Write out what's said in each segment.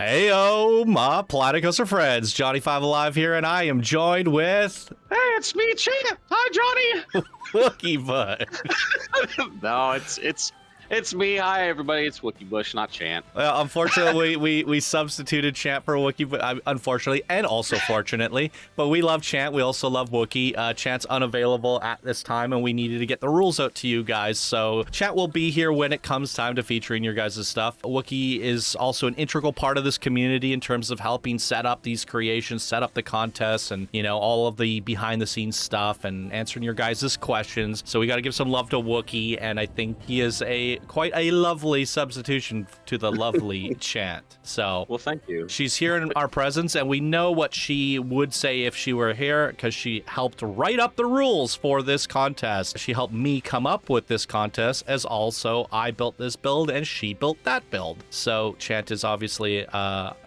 Heyo, my Planet Coaster friends. Johnny5 Alive here, and I am joined with... Hey, it's me, Champ. Hi, Johnny. Wookie Bud. No, it's me. Hi, everybody. It's Wookie Bush, not Chant. Well, unfortunately, we substituted Chant for Wookie, but unfortunately, and also fortunately. But we love Chant. We also love Wookie. Chant's unavailable at this time, and we needed to get the rules out to you guys. So Chant will be here when it comes time to featuring your guys' stuff. Wookie is also an integral part of this community in terms of helping set up these creations, set up the contests, and, you know, all of the behind-the-scenes stuff and answering your guys' questions. So we got to give some love to Wookie, and I think he is quite a lovely substitution to the lovely Chant. So, well, thank you. She's here in our presence, and we know what she would say if she were here because she helped write up the rules for this contest. She helped me come up with this contest, as also I built this build and she built that build. So Chant is obviously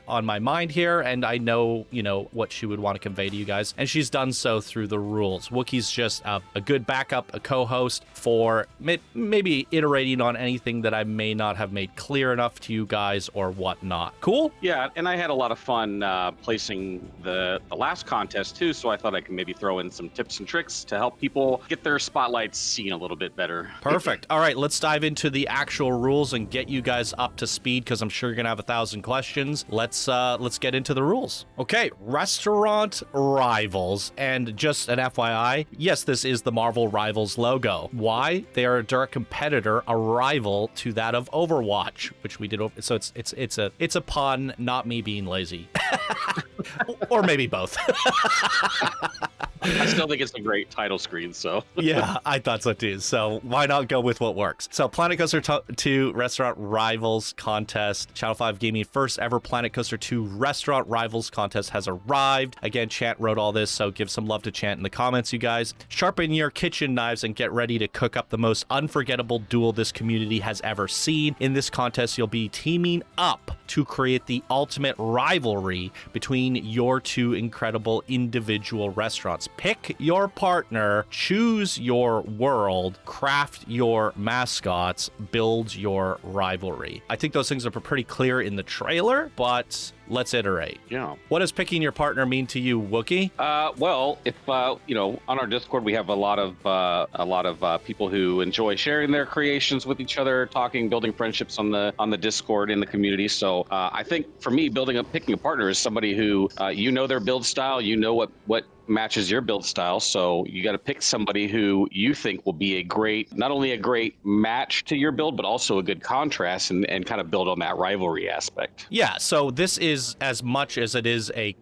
on my mind here, and I know, you know, what she would want to convey to you guys, and she's done so through the rules. Wookie's just a good backup, a co-host for maybe iterating on anything that I may not have made clear enough to you guys or whatnot. Cool? Yeah, and I had a lot of fun placing the last contest too, so I thought I could maybe throw in some tips and tricks to help people get their spotlights seen a little bit better. Perfect. All right, let's dive into the actual rules and get you guys up to speed, because I'm sure you're gonna have 1,000 questions. Let's get into the rules. Okay, Restaurant Rivals, and just an FYI, yes, this is the Marvel Rivals logo. Why? They are a direct competitor, a rival to that of Overwatch, which we did. So it's a pun, not me being lazy, or maybe both. I still think it's a great title screen, so. Yeah, I thought so too. So why not go with what works? So Planet Coaster 2 Restaurant Rivals Contest, Channel 5 Gaming first ever Planet Coaster 2 Restaurant Rivals Contest has arrived. Again, Chant wrote all this, so give some love to Chant in the comments, you guys. Sharpen your kitchen knives and get ready to cook up the most unforgettable duel this community has ever seen. In this contest, you'll be teaming up to create the ultimate rivalry between your two incredible individual restaurants. Pick your partner, choose your world, craft your mascots, build your rivalry. I think those things are pretty clear in the trailer, but let's iterate. Yeah. What does picking your partner mean to you, Wookie? Well, if you know, on our Discord we have a lot of people who enjoy sharing their creations with each other, talking, building friendships on the Discord in the community. So I think for me, picking a partner is somebody who you know their build style, you know what matches your build style. So you got to pick somebody who you think will be not only a great match to your build, but also a good contrast and kind of build on that rivalry aspect. Yeah, so this is, as much as it is a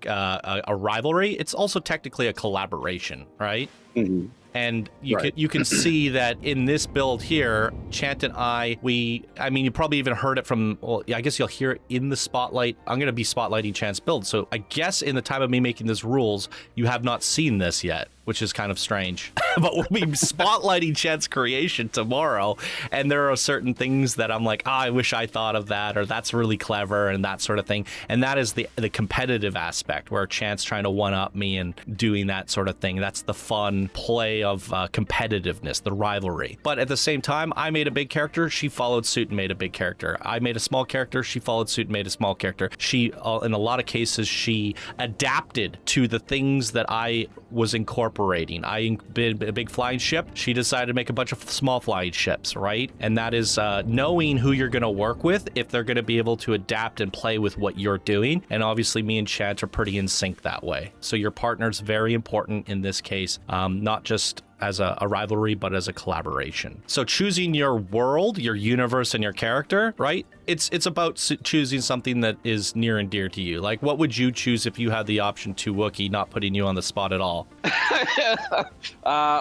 rivalry, it's also technically a collaboration, right? Mm-hmm. And you can see that in this build here, Chant and I mean, you probably even heard it from, well, I guess you'll hear it in the spotlight. I'm going to be spotlighting Chant's build. So I guess in the time of me making these rules, you have not seen this yet, which is kind of strange. But we'll be spotlighting Chant's creation tomorrow. And there are certain things that I'm like, I wish I thought of that, or that's really clever, and that sort of thing. And that is the competitive aspect where Chant's trying to one-up me and doing that sort of thing. That's the fun play of competitiveness, the rivalry. But at the same time, I made a big character, she followed suit and made a big character. I made a small character, she followed suit and made a small character. She, in a lot of cases, she adapted to the things that I was incorporating. I did a big flying ship. She decided to make a bunch of small flying ships, right? And that is knowing who you're going to work with, if they're going to be able to adapt and play with what you're doing. And obviously, me and Chant are pretty in sync that way. So your partner's very important in this case, not just as a rivalry, but as a collaboration. So choosing your world, your universe, and your character, right? It's about choosing something that is near and dear to you. Like, what would you choose if you had the option to, Wookie, not putting you on the spot at all?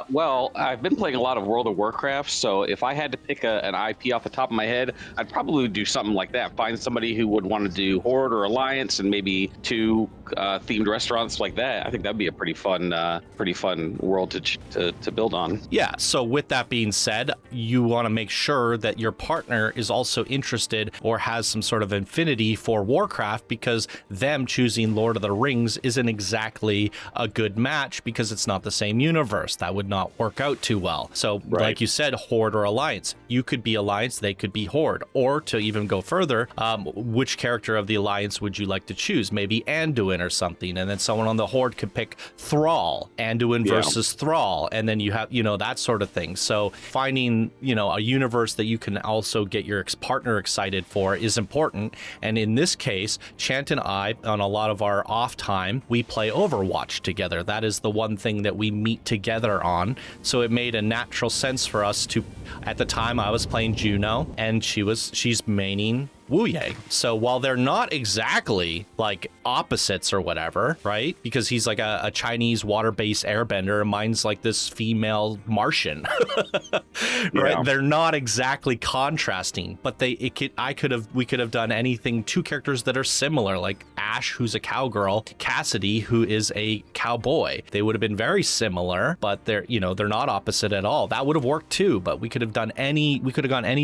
Well, I've been playing a lot of World of Warcraft, so if I had to pick an IP off the top of my head, I'd probably do something like that. Find somebody who would want to do Horde or Alliance, and maybe two themed restaurants like that. I think that'd be a pretty fun world to build on. Yeah. So with that being said, you want to make sure that your partner is also interested or has some sort of affinity for Warcraft, because them choosing Lord of the Rings isn't exactly a good match because it's not the same universe. That would not work out too well. So like you said, Horde or Alliance. You could be Alliance, they could be Horde. Or to even go further, which character of the Alliance would you like to choose? Maybe Anduin or something. And then someone on the Horde could pick Thrall, Anduin versus Thrall. And then you have, that sort of thing. So finding, a universe that you can also get your partner excited for is important. And in this case, Chant and I, on a lot of our off time, we play Overwatch together. That is the one thing that we meet together on. So it made a natural sense for us to, at the time I was playing Juno and she's maining Wu Yang. So while they're not exactly like opposites or whatever, right? Because he's like a Chinese water-based airbender and mine's like this female Martian, right? Yeah. They're not exactly contrasting, but we could have done anything, two characters that are similar, like Ashe, who's a cowgirl, Cassidy, who is a cowboy. They would have been very similar, but they're not opposite at all. That would have worked too, but we could have gone any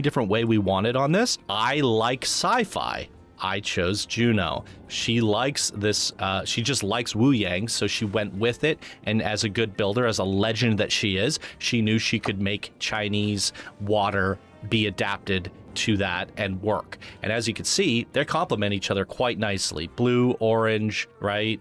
different way we wanted on this. I like sci-fi. I chose Juno. She likes this, she just likes Wu Yang, so she went with it. And as a good builder, as a legend that she is, she knew she could make Chinese water be adapted to that and work. And as you can see, they complement each other quite nicely. Blue, orange, right?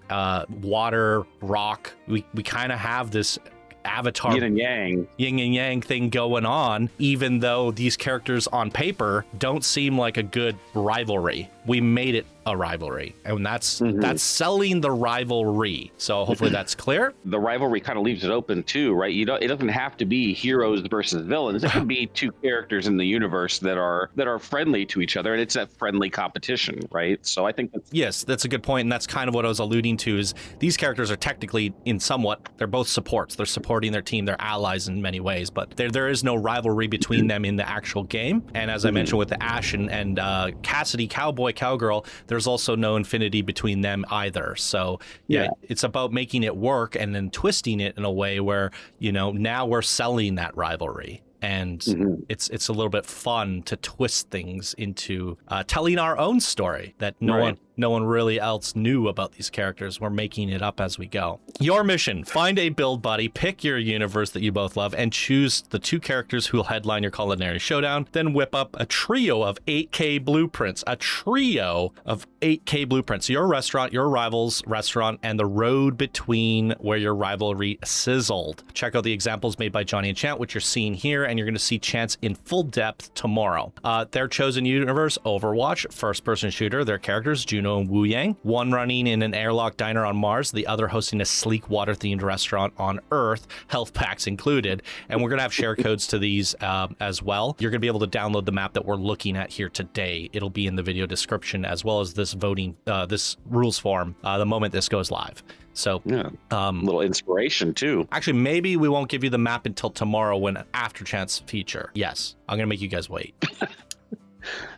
Water, rock. We kind of have this Avatar yin and yang thing going on, even though these characters on paper don't seem like a good rivalry. We made it a rivalry, and that's selling the rivalry. So hopefully that's clear. The rivalry kind of leaves it open too, right? It doesn't have to be heroes versus villains. It can be two characters in the universe that are friendly to each other, and it's a friendly competition, right? So I think that's a good point, and that's kind of what I was alluding to. Is these characters are technically they're both supports. They're supporting their team. They're allies in many ways, but there is no rivalry between them in the actual game. And as I mentioned with the Ashe and Cassidy, cowboy, cowgirl, there's also no infinity between them either. So it's about making it work and then twisting it in a way where, now we're selling that rivalry. And it's a little bit fun to twist things into telling our own story that no one really else knew about these characters. We're making it up as we go. Your mission: find a build buddy, pick your universe that you both love, and choose the two characters who will headline your culinary showdown. Then whip up a trio of 8K blueprints. Your restaurant, your rival's restaurant, and the road between where your rivalry sizzled. Check out the examples made by Johnny and Chant, which you're seeing here, and you're going to see Chant's in full depth tomorrow. Their chosen universe: Overwatch, first-person shooter. Their characters: Juno and Wu Yang. One running in an airlock diner on Mars, the other hosting a sleek water-themed restaurant on Earth, health packs included. And we're going to have share codes to these as well. You're going to be able to download the map that we're looking at here today. It'll be in the video description, as well as this this rules form the moment this goes live. So little inspiration too. Actually, maybe we won't give you the map until tomorrow when After Chance feature. Yes, I'm gonna make you guys wait.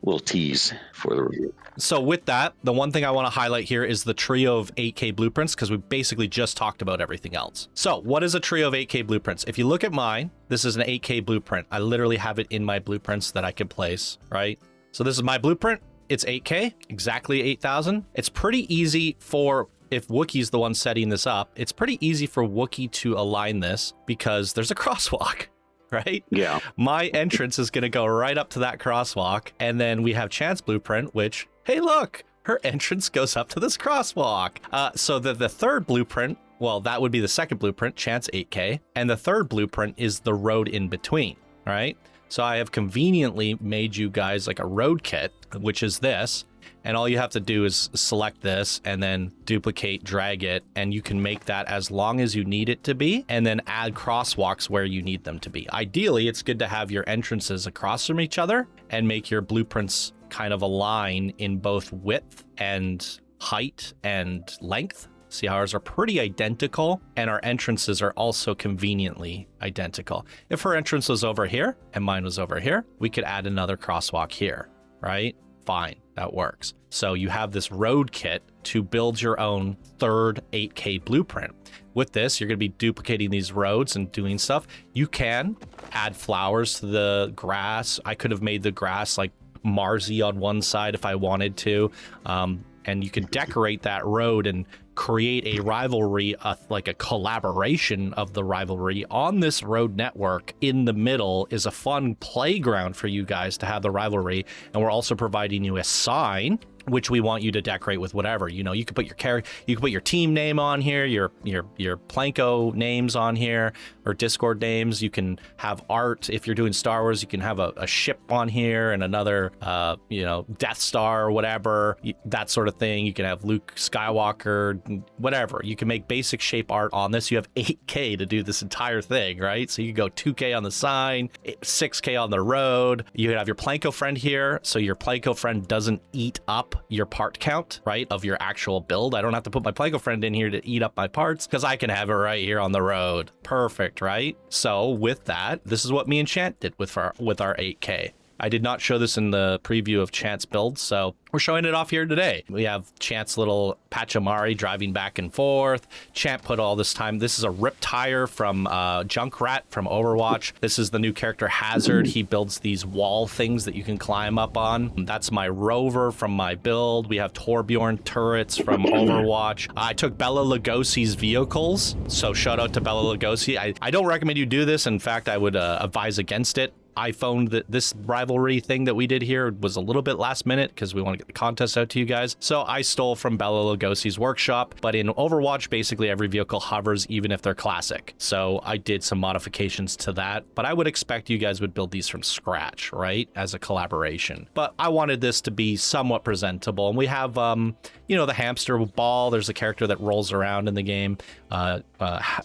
Little tease for the review. So with that, the one thing I want to highlight here is the trio of 8K blueprints, because we basically just talked about everything else. So what is a trio of 8K blueprints? If you look at mine, this is an 8K blueprint. I literally have it in my blueprints that I can place, right? So this is my blueprint. It's 8K, exactly 8,000. It's pretty easy for, if Wookiee's the one setting this up, it's pretty easy for Wookiee to align this because there's a crosswalk. Right? Yeah. My entrance is going to go right up to that crosswalk. And then we have Chant's blueprint, which, hey, look, her entrance goes up to this crosswalk. So the third blueprint, well, that would be the second blueprint, Chant's 8K. And the third blueprint is the road in between, right? So I have conveniently made you guys like a road kit, which is this. And all you have to do is select this and then duplicate, drag it, and you can make that as long as you need it to be, and then add crosswalks where you need them to be. Ideally, it's good to have your entrances across from each other and make your blueprints kind of align in both width and height and length. See how ours are pretty identical, and our entrances are also conveniently identical. If her entrance was over here and mine was over here, we could add another crosswalk here, right? Fine. that works. So you have this road kit to build your own third 8K blueprint. With this, you're going to be duplicating these roads and doing stuff. You can add flowers to the grass. I could have made the grass like Marsy on one side if I wanted to. And you can decorate that road and create a rivalry, like a collaboration of the rivalry on this road network. In the middle is a fun playground for you guys to have the rivalry. And we're also providing you a sign, which we want you to decorate with whatever. You know, you can put your you can put your team name on here, your Planko names on here, or Discord names. You can have art. If you're doing Star Wars, you can have a ship on here and another, Death Star or whatever, that sort of thing. You can have Luke Skywalker, whatever. You can make basic shape art on this. You have 8K to do this entire thing, right? So you can go 2K on the sign, 6K on the road. You have your Planko friend here, so your Planko friend doesn't eat up your part count, right, of your actual build. I don't have to put my Planko friend in here to eat up my parts because I can have it right here on the road. Perfect, right? So with that, this is what me and Chant did with our 8K. I did not show this in the preview of Chant's build, so we're showing it off here today. We have Chant's little Pachamari driving back and forth. Chant put all this time. This is a Rip Tire from Junkrat from Overwatch. This is the new character Hazard. He builds these wall things that you can climb up on. That's my Rover from my build. We have Torbjorn turrets from Overwatch. I took Bella Lugosi's vehicles, so shout out to Bella Lugosi. I don't recommend you do this. In fact, I would advise against it. I found that this rivalry thing that we did here was a little bit last minute because we want to get the contest out to you guys. So I stole from Bella Lugosi's workshop, but in Overwatch, basically every vehicle hovers even if they're classic. So I did some modifications to that, but I would expect you guys would build these from scratch, right? As a collaboration. But I wanted this to be somewhat presentable. And we have, the hamster ball. There's a character that rolls around in the game.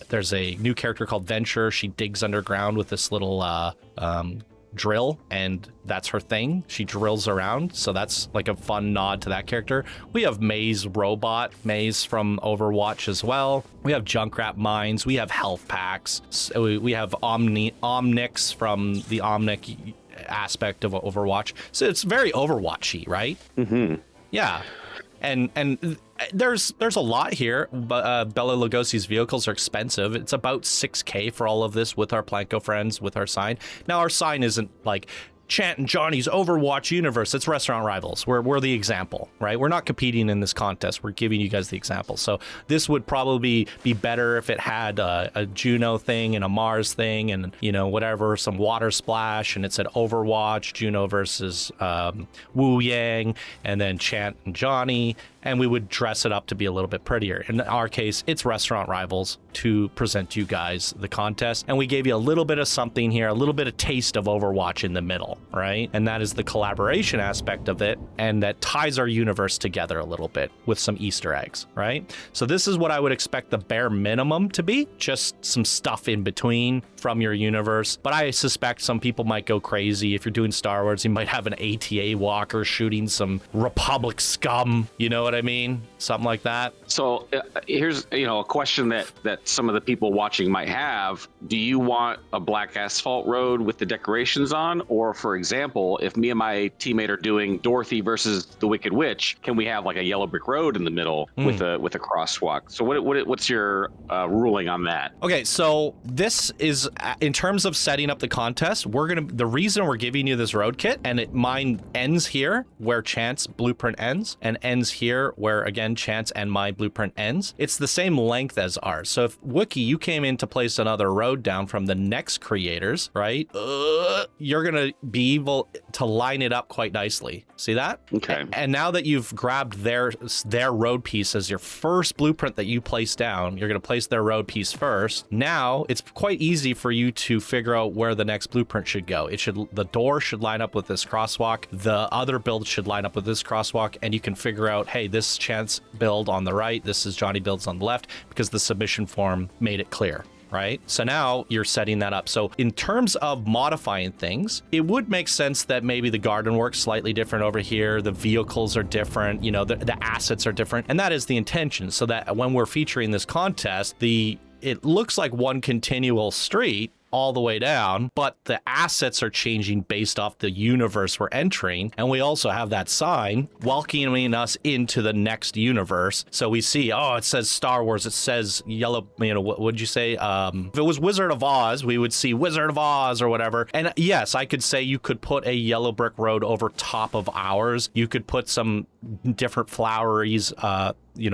There's a new character called Venture. She digs underground with this little drill, and that's her thing. She drills around, so that's like a fun nod to that character. We have Maze Maze from Overwatch as well. We have Junkrat mines. We have health packs. So we have Omnix from the Omnic aspect of Overwatch. So it's very Overwatchy, right? Mm-hmm. Yeah. And there's a lot here, but Bella Lugosi's vehicles are expensive. It's about 6K for all of this with our Planko friends, with our sign. Now, our sign isn't like Chant and Johnny's Overwatch universe. It's Restaurant Rivals. We're the example, right? We're not competing in this contest. We're giving you guys the example. So this would probably be better if it had a Juno thing and a Mars thing and, whatever, some water splash, and it said Overwatch, Juno versus Wu Yang, and then Chant and Johnny, and we would dress it up to be a little bit prettier. In our case, it's Restaurant Rivals to present you guys the contest, and we gave you a little bit of something here, a little bit of taste of Overwatch in the middle, right? And that is the collaboration aspect of it, and that ties our universe together a little bit with some Easter eggs, right? So this is what I would expect the bare minimum to be, just some stuff in between from your universe. But I suspect some people might go crazy. If you're doing Star Wars, you might have an ATA walker shooting some Republic scum, you know what I mean? Something like that. So here's a question that some of the people watching might have. Do you want a black asphalt road with the decorations on? Or for example, if me and my teammate are doing Dorothy versus the Wicked Witch, can we have like a yellow brick road in the middle with a crosswalk? So what's your ruling on that? Okay, so this is in terms of setting up the contest. The reason we're giving you this road kit, and mine ends here where Chant's blueprint ends, and ends here where again Chant's and my blueprint ends. It's the same length as ours. So if Wookie, you came in to place another road down from the next creators, right? You're gonna be able to line it up quite nicely. See that? Okay. And now that you've grabbed their road piece as your first blueprint that you place down, you're gonna place their road piece first. Now it's quite easy for you to figure out where the next blueprint should go. The door should line up with this crosswalk. The other build should line up with this crosswalk, and you can figure out, hey, this Chance build on the right, this is Johnny builds on the left, because the submission form made it clear. Right? So now you're setting that up. So in terms of modifying things, it would make sense that maybe the garden works slightly different over here. The vehicles are different, the assets are different. And that is the intention, so that when we're featuring this contest, it looks like one continual street, all the way down, but the assets are changing based off the universe we're entering. And we also have that sign welcoming us into the next universe. So we see, oh, it says Star Wars, it says yellow, what would you say? If it was Wizard of Oz, we would see Wizard of Oz or whatever. And yes, I could say you could put a yellow brick road over top of ours. You could put some different floweries,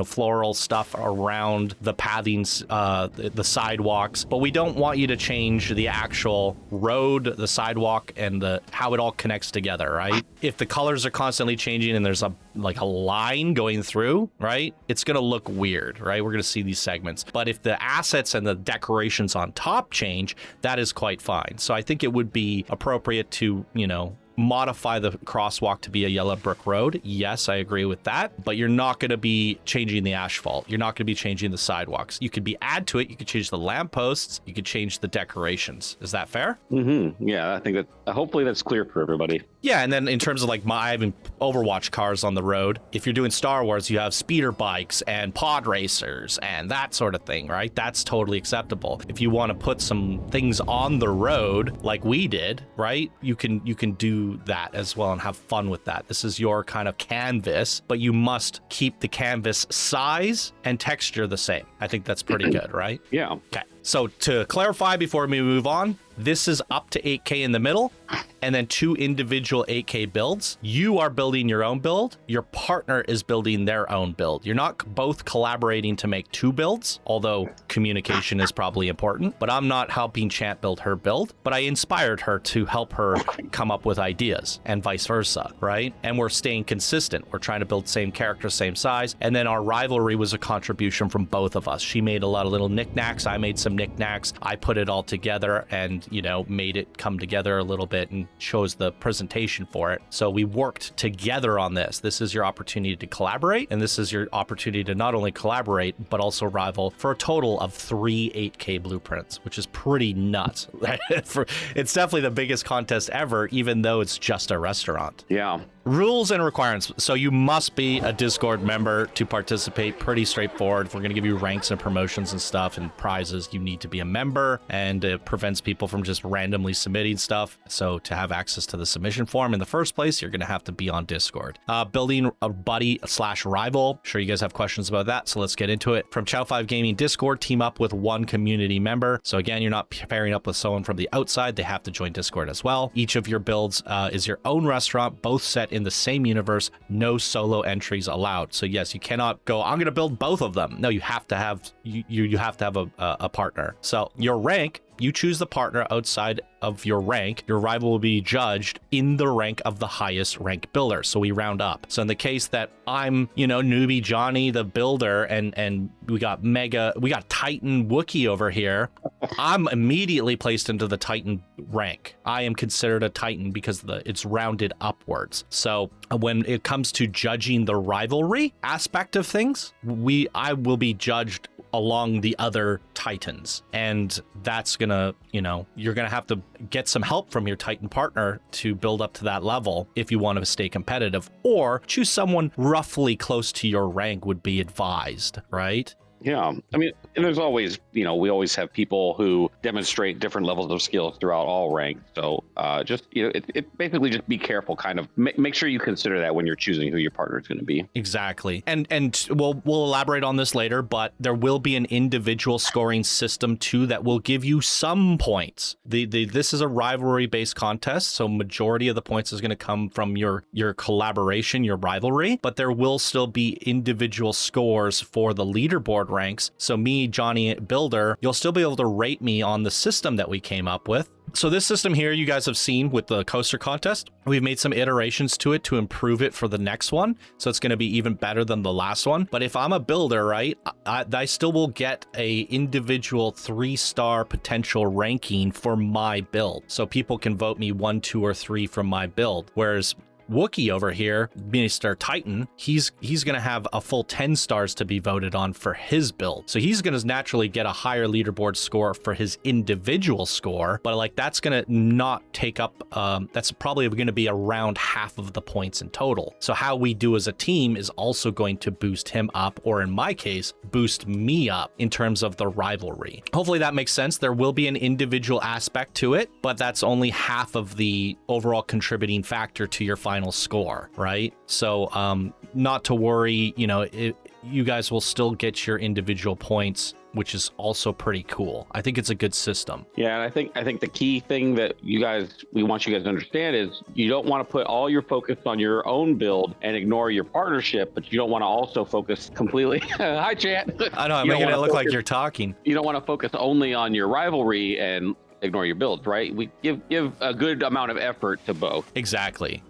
floral stuff around the pathings, the sidewalks, but we don't want you to change the actual road, the sidewalk, and how it all connects together, right? If the colors are constantly changing and there's a line going through, right, it's going to look weird, right? We're going to see these segments. But if the assets and the decorations on top change, that is quite fine. So I think it would be appropriate to, modify the crosswalk to be a yellow brick road. Yes, I agree with that, but you're not going to be changing the asphalt. You're not going to be changing the sidewalks. You could add to it. You could change the lampposts. You could change the decorations. Is that fair? Mm-hmm. Yeah, I think that hopefully that's clear for everybody. Yeah, and then in terms of I have Overwatch cars on the road. If you're doing Star Wars, you have speeder bikes and pod racers and that sort of thing, right? That's totally acceptable. If you want to put some things on the road like we did, right? You can do that as well and have fun with that. This is your kind of canvas, but you must keep the canvas size and texture the same. I think that's pretty good, right? Yeah. Okay. So to clarify before we move on, this is up to 8K in the middle, and then 2 individual 8K builds. You are building your own build. Your partner is building their own build. You're not both collaborating to make 2 builds, although communication is probably important. But I'm not helping Chant build her build, but I inspired her to help her come up with ideas and vice versa, right? And we're staying consistent. We're trying to build same character, same size. And then our rivalry was a contribution from both of us. She made a lot of little knickknacks. I made some knickknacks. I put it all together and made it come together a little bit and chose the presentation for it. So we worked together on this. This is your opportunity to collaborate, and this is your opportunity to not only collaborate, but also rival for a total of 3 8K blueprints, which is pretty nuts. It's definitely the biggest contest ever, even though it's just a restaurant. Yeah. Rules and requirements. So you must be a Discord member to participate. Pretty straightforward. If we're going to give you ranks and promotions and stuff and prizes, you need to be a member, and it prevents people from just randomly submitting stuff. So to have access to the submission form in the first place, you're going to have to be on Discord. Building a buddy/rival. Sure, you guys have questions about that, so let's get into it. From Chow5 Gaming Discord, team up with 1 community member. So again, you're not pairing up with someone from the outside. They have to join Discord as well. Each of your builds is your own restaurant, both set in the same universe. No solo entries allowed. So yes, you cannot go, I'm going to build both of them. No, you have to have you have to have a partner. So your rank, you choose the partner outside of your rank. Your rival will be judged in the rank of the highest rank builder. So we round up. So in the case that I'm, newbie Johnny, the builder, and we got Titan Wookiee over here, I'm immediately placed into the Titan rank. I am considered a Titan because it's rounded upwards. So when it comes to judging the rivalry aspect of things, I will be judged along the other Titans. And that's gonna, you're gonna have to get some help from your Titan partner to build up to that level if you want to stay competitive, or choose someone roughly close to your rank would be advised, right? Yeah. I mean, and there's always, we always have people who demonstrate different levels of skills throughout all ranks. So just, it basically just be careful, kind of make sure you consider that when you're choosing who your partner is going to be. Exactly. And we'll elaborate on this later, but there will be an individual scoring system too that will give you some points. This is a rivalry based contest. So majority of the points is going to come from your collaboration, your rivalry, but there will still be individual scores for the leaderboard ranks. So me, Johnny Builder, you'll still be able to rate me on the system that we came up with. So this system here you guys have seen with the coaster contest. We've made some iterations to it to improve it for the next one. So it's going to be even better than the last one. But if I'm a builder, right, I still will get a individual 3-star potential ranking for my build. So people can vote me 1, 2, or 3 from my build. Whereas Wookiee over here, Mr. Titan, he's going to have a full 10 stars to be voted on for his build. So he's going to naturally get a higher leaderboard score for his individual score, but like that's going to not take up, that's probably going to be around half of the points in total. So how we do as a team is also going to boost him up, or in my case, boost me up in terms of the rivalry. Hopefully that makes sense. There will be an individual aspect to it, but that's only half of the overall contributing factor to your final score, right? So not to worry, you know, you guys will still get your individual points, which is also pretty cool. I think it's a good system. Yeah, and I think the key thing that we want you guys to understand is you don't want to put all your focus on your own build and ignore your partnership, but you don't want to also focus completely. Hi, chat. I know, I'm making it look like you're talking. You don't want to focus only on your rivalry and ignore your builds, right? We give a good amount of effort to both. Exactly.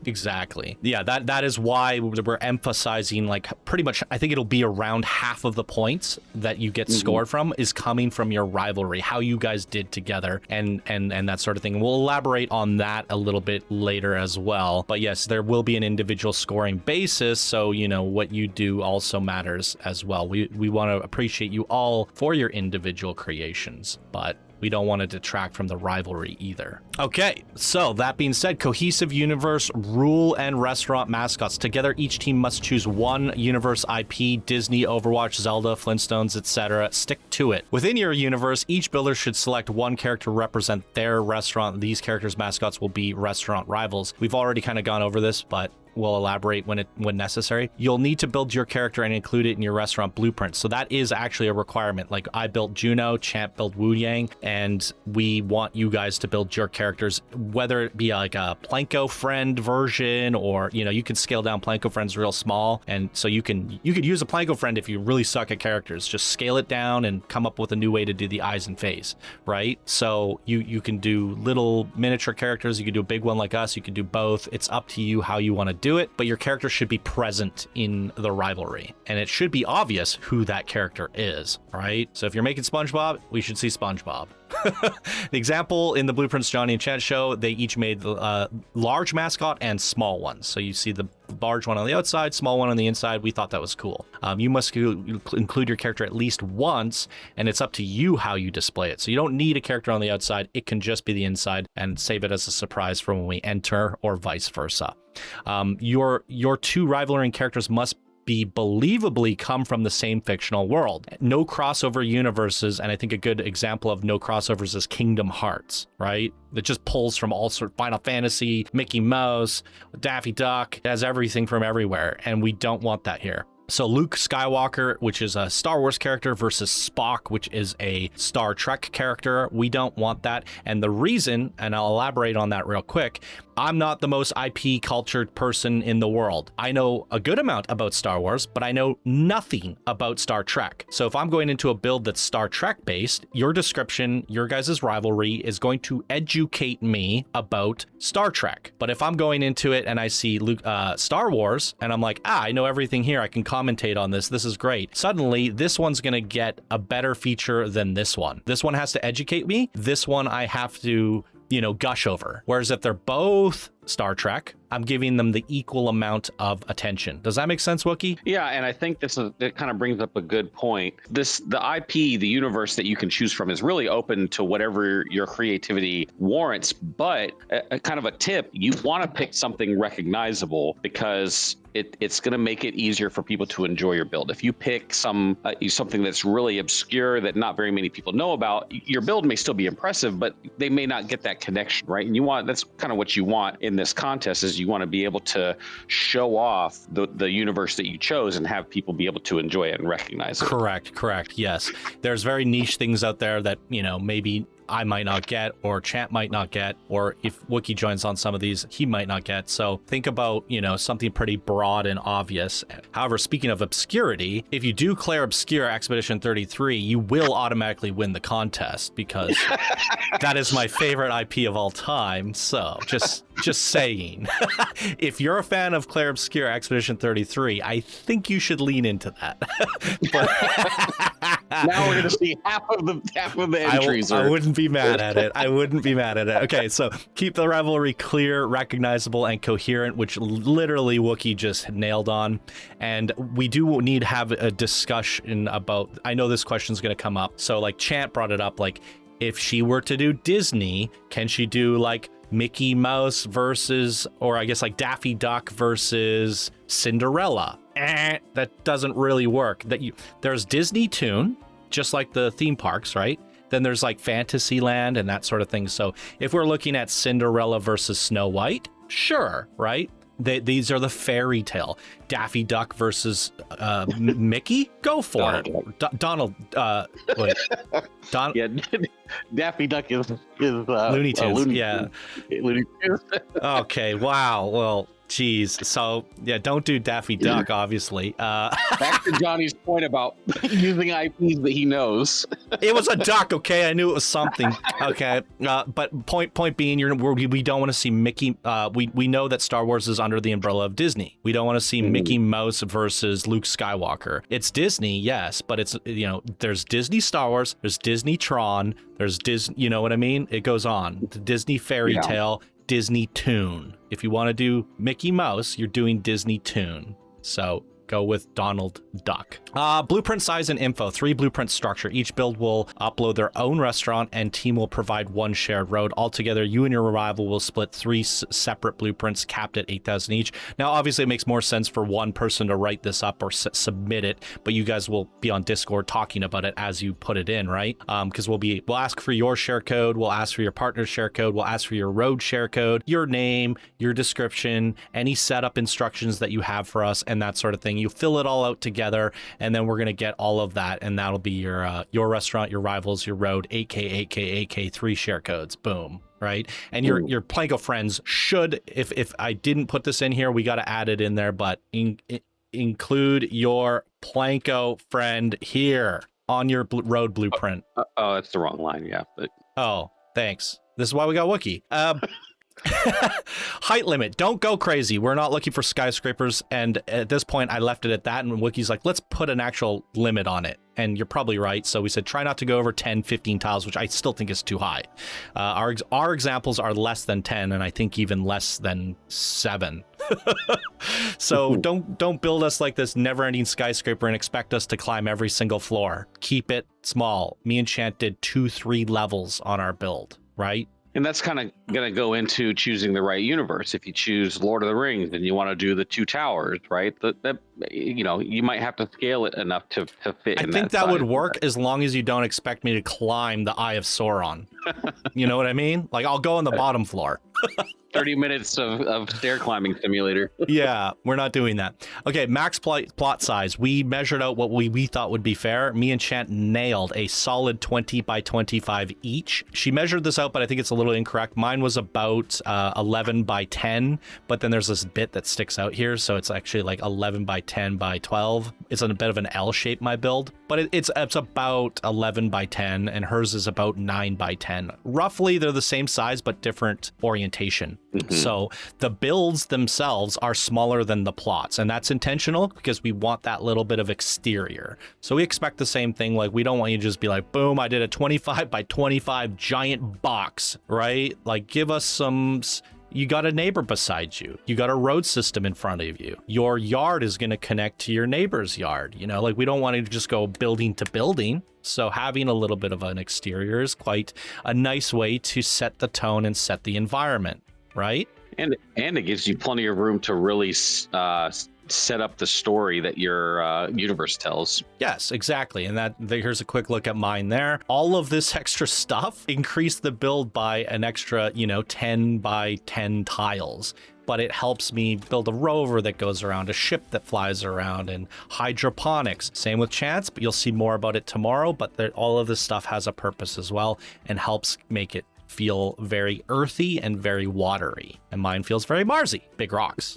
Yeah, that is why we're emphasizing, like, pretty much, I think it'll be around half of the points that you get scored from is coming from your rivalry, how you guys did together, and that sort of thing. We'll elaborate on that a little bit later as well. But yes, there will be an individual scoring basis, so you know what you do also matters as well. We want to appreciate you all for your individual creations, but we don't want to detract from the rivalry either. Okay, so that being said, cohesive universe, rule, and restaurant mascots. Together, each team must choose one universe IP, Disney, Overwatch, Zelda, Flintstones, etc. Stick to it. Within your universe, each builder should select one character to represent their restaurant. These characters' mascots will be restaurant rivals. We've already kind of gone over this, but we'll elaborate when necessary. You'll need to build your character and include it in your restaurant blueprint. So that is actually a requirement. Like I built Juno, Champ built Wu Yang, and we want you guys to build your characters, whether it be like a Planko friend version, or you know, you can scale down Planko friends real small, and so you could use a Planko friend if you really suck at characters. Just scale it down and come up with a new way to do the eyes and face, right? So you can do little miniature characters, you can do a big one like us, you can do both. It's up to you how you want to do it, but your character should be present in the rivalry, and it should be obvious who that character is, right? So if you're making SpongeBob, we should see SpongeBob. The example in the Blueprints Johnny and Chat show, they each made large mascot and small ones. So you see the large one on the outside, small one on the inside. We thought that was cool. You must include your character at least once, and it's up to you how you display it. So you don't need a character on the outside. It can just be the inside, and save it as a surprise for when we enter, or vice versa. Your two rivaling characters must be believably come from the same fictional world. No crossover universes, and I think a good example of no crossovers is Kingdom Hearts, right? That just pulls from all sorts, Final Fantasy, Mickey Mouse, Daffy Duck, it has everything from everywhere, and we don't want that here. So Luke Skywalker, which is a Star Wars character, versus Spock, which is a Star Trek character. We don't want that. And the reason, and I'll elaborate on that real quick, I'm not the most IP cultured person in the world. I know a good amount about Star Wars, but I know nothing about Star Trek. So if I'm going into a build that's Star Trek based, your description, your guys' rivalry is going to educate me about Star Trek. But if I'm going into it and I see Star Wars, and I'm like, I know everything here, I can commentate on this, this is great. Suddenly, this one's gonna get a better feature than this one. This one has to educate me. This one I have to, gush over. Whereas if they're both Star Trek, I'm giving them the equal amount of attention. Does that make sense, Wookie? Yeah, and I think it kind of brings up a good point. The IP, the universe that you can choose from, is really open to whatever your creativity warrants. But a kind of a tip, you want to pick something recognizable, because it's going to make it easier for people to enjoy your build. If you pick something that's really obscure that not very many people know about, your build may still be impressive, but they may not get that connection, right? And that's kind of what you want in this contest, is you want to be able to show off the universe that you chose and have people be able to enjoy it and recognize it. Correct. Yes. There's very niche things out there that, maybe I might not get, or Champ might not get, or if Wookie joins on some of these, he might not get. So think about, something pretty broad and obvious. However, speaking of obscurity, if you do declare obscure Expedition 33, you will automatically win the contest, because that is my favorite IP of all time. So just Just saying. If you're a fan of Clair Obscur Expedition 33, I think you should lean into that. Now we're gonna see half of the entries. I wouldn't be mad at it. Okay, so keep the rivalry clear, recognizable, and coherent, which literally Wookiee just nailed on. And we do need to have a discussion about, I know this question's gonna come up. So like Chant brought it up, like if she were to do Disney, can she do like Mickey Mouse versus, or I guess like Daffy Duck versus Cinderella? That doesn't really work. There's Disney Toon, just like the theme parks, right? Then there's like Fantasyland and that sort of thing. So if we're looking at Cinderella versus Snow White, sure, right? These are the fairy tale. Daffy Duck versus Mickey? Go for it. Donald, wait. Yeah, Daffy Duck is Looney Tunes. Yeah. Looney Tunes. Okay, wow. Well, geez. So, yeah, don't do Daffy Duck, obviously. Back to Johnny's point about using IPs that he knows. It was a duck, okay? I knew it was something. Okay. But point being, we don't want to see Mickey. We know that Star Wars is under the umbrella of Disney. We don't want to see Mickey Mouse versus Luke Skywalker. It's Disney, yes, but it's, there's Disney Star Wars, there's Disney Tron, there's Disney, you know what I mean? It goes on. The Disney Fairy Tale, Disney Toon. If you want to do Mickey Mouse, you're doing Disney Toon. So go with Donald Duck. Blueprint size and info. 3 blueprint structure. Each build will upload their own restaurant and team will provide 1 shared road. Altogether, you and your rival will split 3 separate blueprints capped at 8,000 each. Now, obviously, it makes more sense for one person to write this up or submit it, but you guys will be on Discord talking about it as you put it in, right? Because we'll ask for your share code, we'll ask for your partner's share code, we'll ask for your road share code, your name, your description, any setup instructions that you have for us, and that sort of thing. You fill it all out together, and then we're going to get all of that, and that'll be your restaurant, your rivals, your road, AK, 3 share codes. Boom. Right? And your Planko friends should, if I didn't put this in here, we got to add it in there, but include your Planko friend here on your road blueprint. Oh, that's the wrong line. Yeah. But... Oh, thanks. This is why we got Wookiee. Height limit. Don't go crazy. We're not looking for skyscrapers. And at this point, I left it at that. And Wookiee's like, let's put an actual limit on it. And you're probably right. So we said, try not to go over 10, 15 tiles, which I still think is too high. Our examples are less than 10, and I think even less than 7. So don't build us like this never-ending skyscraper and expect us to climb every single floor. Keep it small. Me and Chant did 2-3 levels on our build, right? And that's kind of going to go into choosing the right universe. If you choose Lord of the Rings and you want to do the 2 towers, right? That you might have to scale it enough to fit. I think that would work as long as you don't expect me to climb the Eye of Sauron. You know what I mean? Like, I'll go on the bottom floor. 30 minutes of stair climbing simulator. Yeah, we're not doing that. Okay, max plot size. We measured out what we thought would be fair. Me and Chant nailed a solid 20 by 25 each. She measured this out, but I think it's a little incorrect. Mine was about 11 by 10, but then there's this bit that sticks out here, so it's actually like 11 by 10 by 12. It's in a bit of an L shape, my build, but it's about 11 by 10, and hers is about 9 by 10. Roughly, they're the same size, but different orientation. Mm-hmm. So the builds themselves are smaller than the plots, and that's intentional because we want that little bit of exterior. So we expect the same thing. Like, we don't want you to just be like, boom, I did a 25 by 25 giant box, right? Like, give us some... You got a neighbor beside you. You got a road system in front of you. Your yard is going to connect to your neighbor's yard. You know, like, we don't want to just go building to building. So having a little bit of an exterior is quite a nice way to set the tone and set the environment, right? And it gives you plenty of room to really set up the story that your universe tells. Yes, exactly. And here's a quick look at mine there. All of this extra stuff increased the build by an extra, 10 by 10 tiles. But it helps me build a rover that goes around, a ship that flies around, and hydroponics. Same with Chance, but you'll see more about it tomorrow. But all of this stuff has a purpose as well and helps make it feel very earthy and very watery. And mine feels very Marsy, big rocks.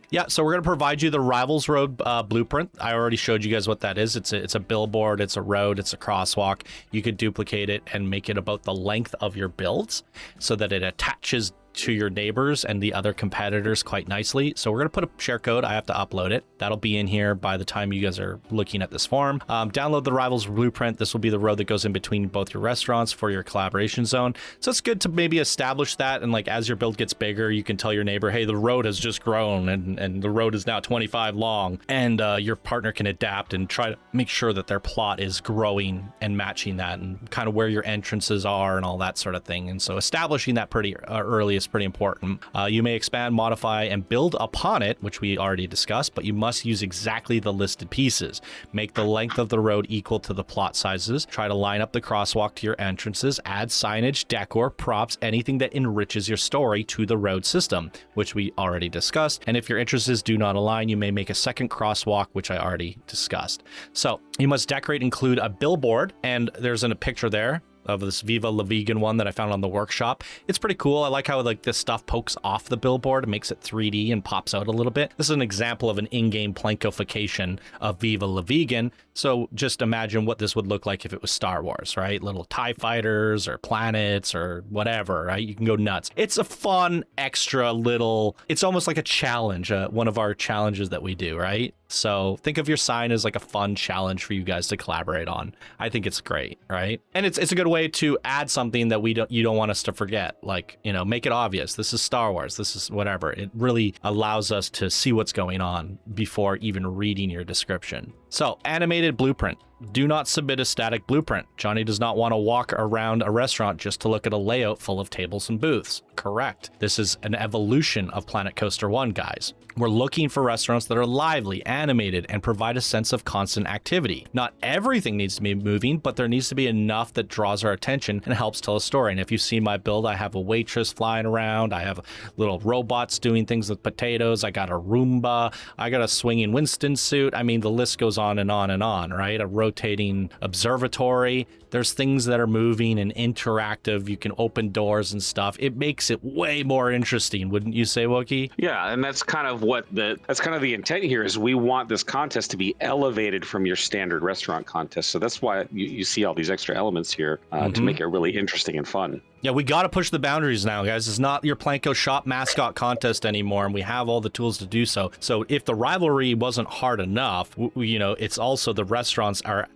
Yeah, so we're going to provide you the Rivals Road blueprint. I already showed you guys what that is. It's a billboard, it's a road, it's a crosswalk. You could duplicate it and make it about the length of your builds so that it attaches to your neighbors and the other competitors quite nicely. So we're going to put a share code. I have to upload it. That'll be in here by the time you guys are looking at this form. Download the Rivals blueprint. This will be the road that goes in between both your restaurants for your collaboration zone. So it's good to maybe establish that. And like as your build gets bigger, you can tell your neighbor, hey, the road has just grown and the road is now 25 long. And your partner can adapt and try to make sure that their plot is growing and matching that and kind of where your entrances are and all that sort of thing. And so establishing that pretty early is pretty important. You may expand, modify, and build upon it, which we already discussed, but you must use exactly the listed pieces. Make the length of the road equal to the plot sizes. Try to line up the crosswalk to your entrances. Add signage, decor, props, anything that enriches your story to the road system, which we already discussed. And if your entrances do not align, you may make a second crosswalk, which I already discussed. So you must decorate, include a billboard, and there's a picture there of this Viva La Vegan one that I found on the workshop. It's pretty cool. I like how like this stuff pokes off the billboard and makes it 3D and pops out a little bit. This is an example of an in-game plankification of Viva La Vegan. So just imagine what this would look like if it was Star Wars, right? Little TIE fighters or planets or whatever, right? You can go nuts. It's a fun, extra little, it's almost like a challenge, one of our challenges that we do, right? So think of your sign as like a fun challenge for you guys to collaborate on. I think it's great, right? And it's a good way to add something that you don't want us to forget. Like, you know, make it obvious. This is Star Wars. This is whatever. It really allows us to see what's going on before even reading your description. So, animated blueprint. Do not submit a static blueprint. Johnny does not want to walk around a restaurant just to look at a layout full of tables and booths. Correct. This is an evolution of Planet Coaster 1, guys. We're looking for restaurants that are lively, animated, and provide a sense of constant activity. Not everything needs to be moving, but there needs to be enough that draws our attention and helps tell a story. And if you've seen my build, I have a waitress flying around. I have little robots doing things with potatoes. I got a Roomba. I got a swinging Winston suit. I mean, the list goes on and on and on, right? A rotating observatory. There's things that are moving and interactive. You can open doors and stuff. It makes it way more interesting, wouldn't you say, Wookie? Yeah, and that's kind of the intent here is we want this contest to be elevated from your standard restaurant contest. So that's why you see all these extra elements here to make it really interesting and fun. Yeah, we got to push the boundaries now, guys. It's not your Planko Shop mascot contest anymore, and we have all the tools to do so. So if the rivalry wasn't hard enough, you know, it's also the restaurants are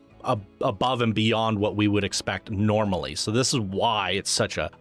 above and beyond what we would expect normally. So this is why it's such a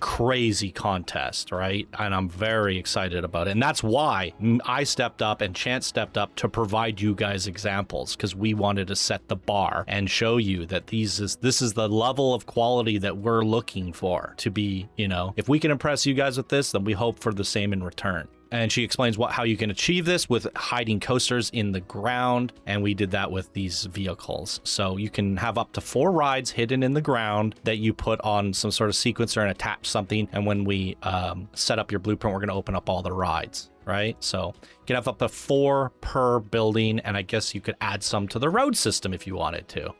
crazy contest, right? And I'm very excited about it. And that's why I stepped up and Chance stepped up to provide you guys examples, because we wanted to set the bar and show you that this is the level of quality that we're looking for to be, you know, if we can impress you guys with this, then we hope for the same in return. And she explains how you can achieve this with hiding coasters in the ground. And we did that with these vehicles. So you can have up to 4 rides hidden in the ground that you put on some sort of sequencer and attach something. And when we set up your blueprint, we're going to open up all the rides, right? So you can have up to 4 per building. And I guess you could add some to the road system if you wanted to.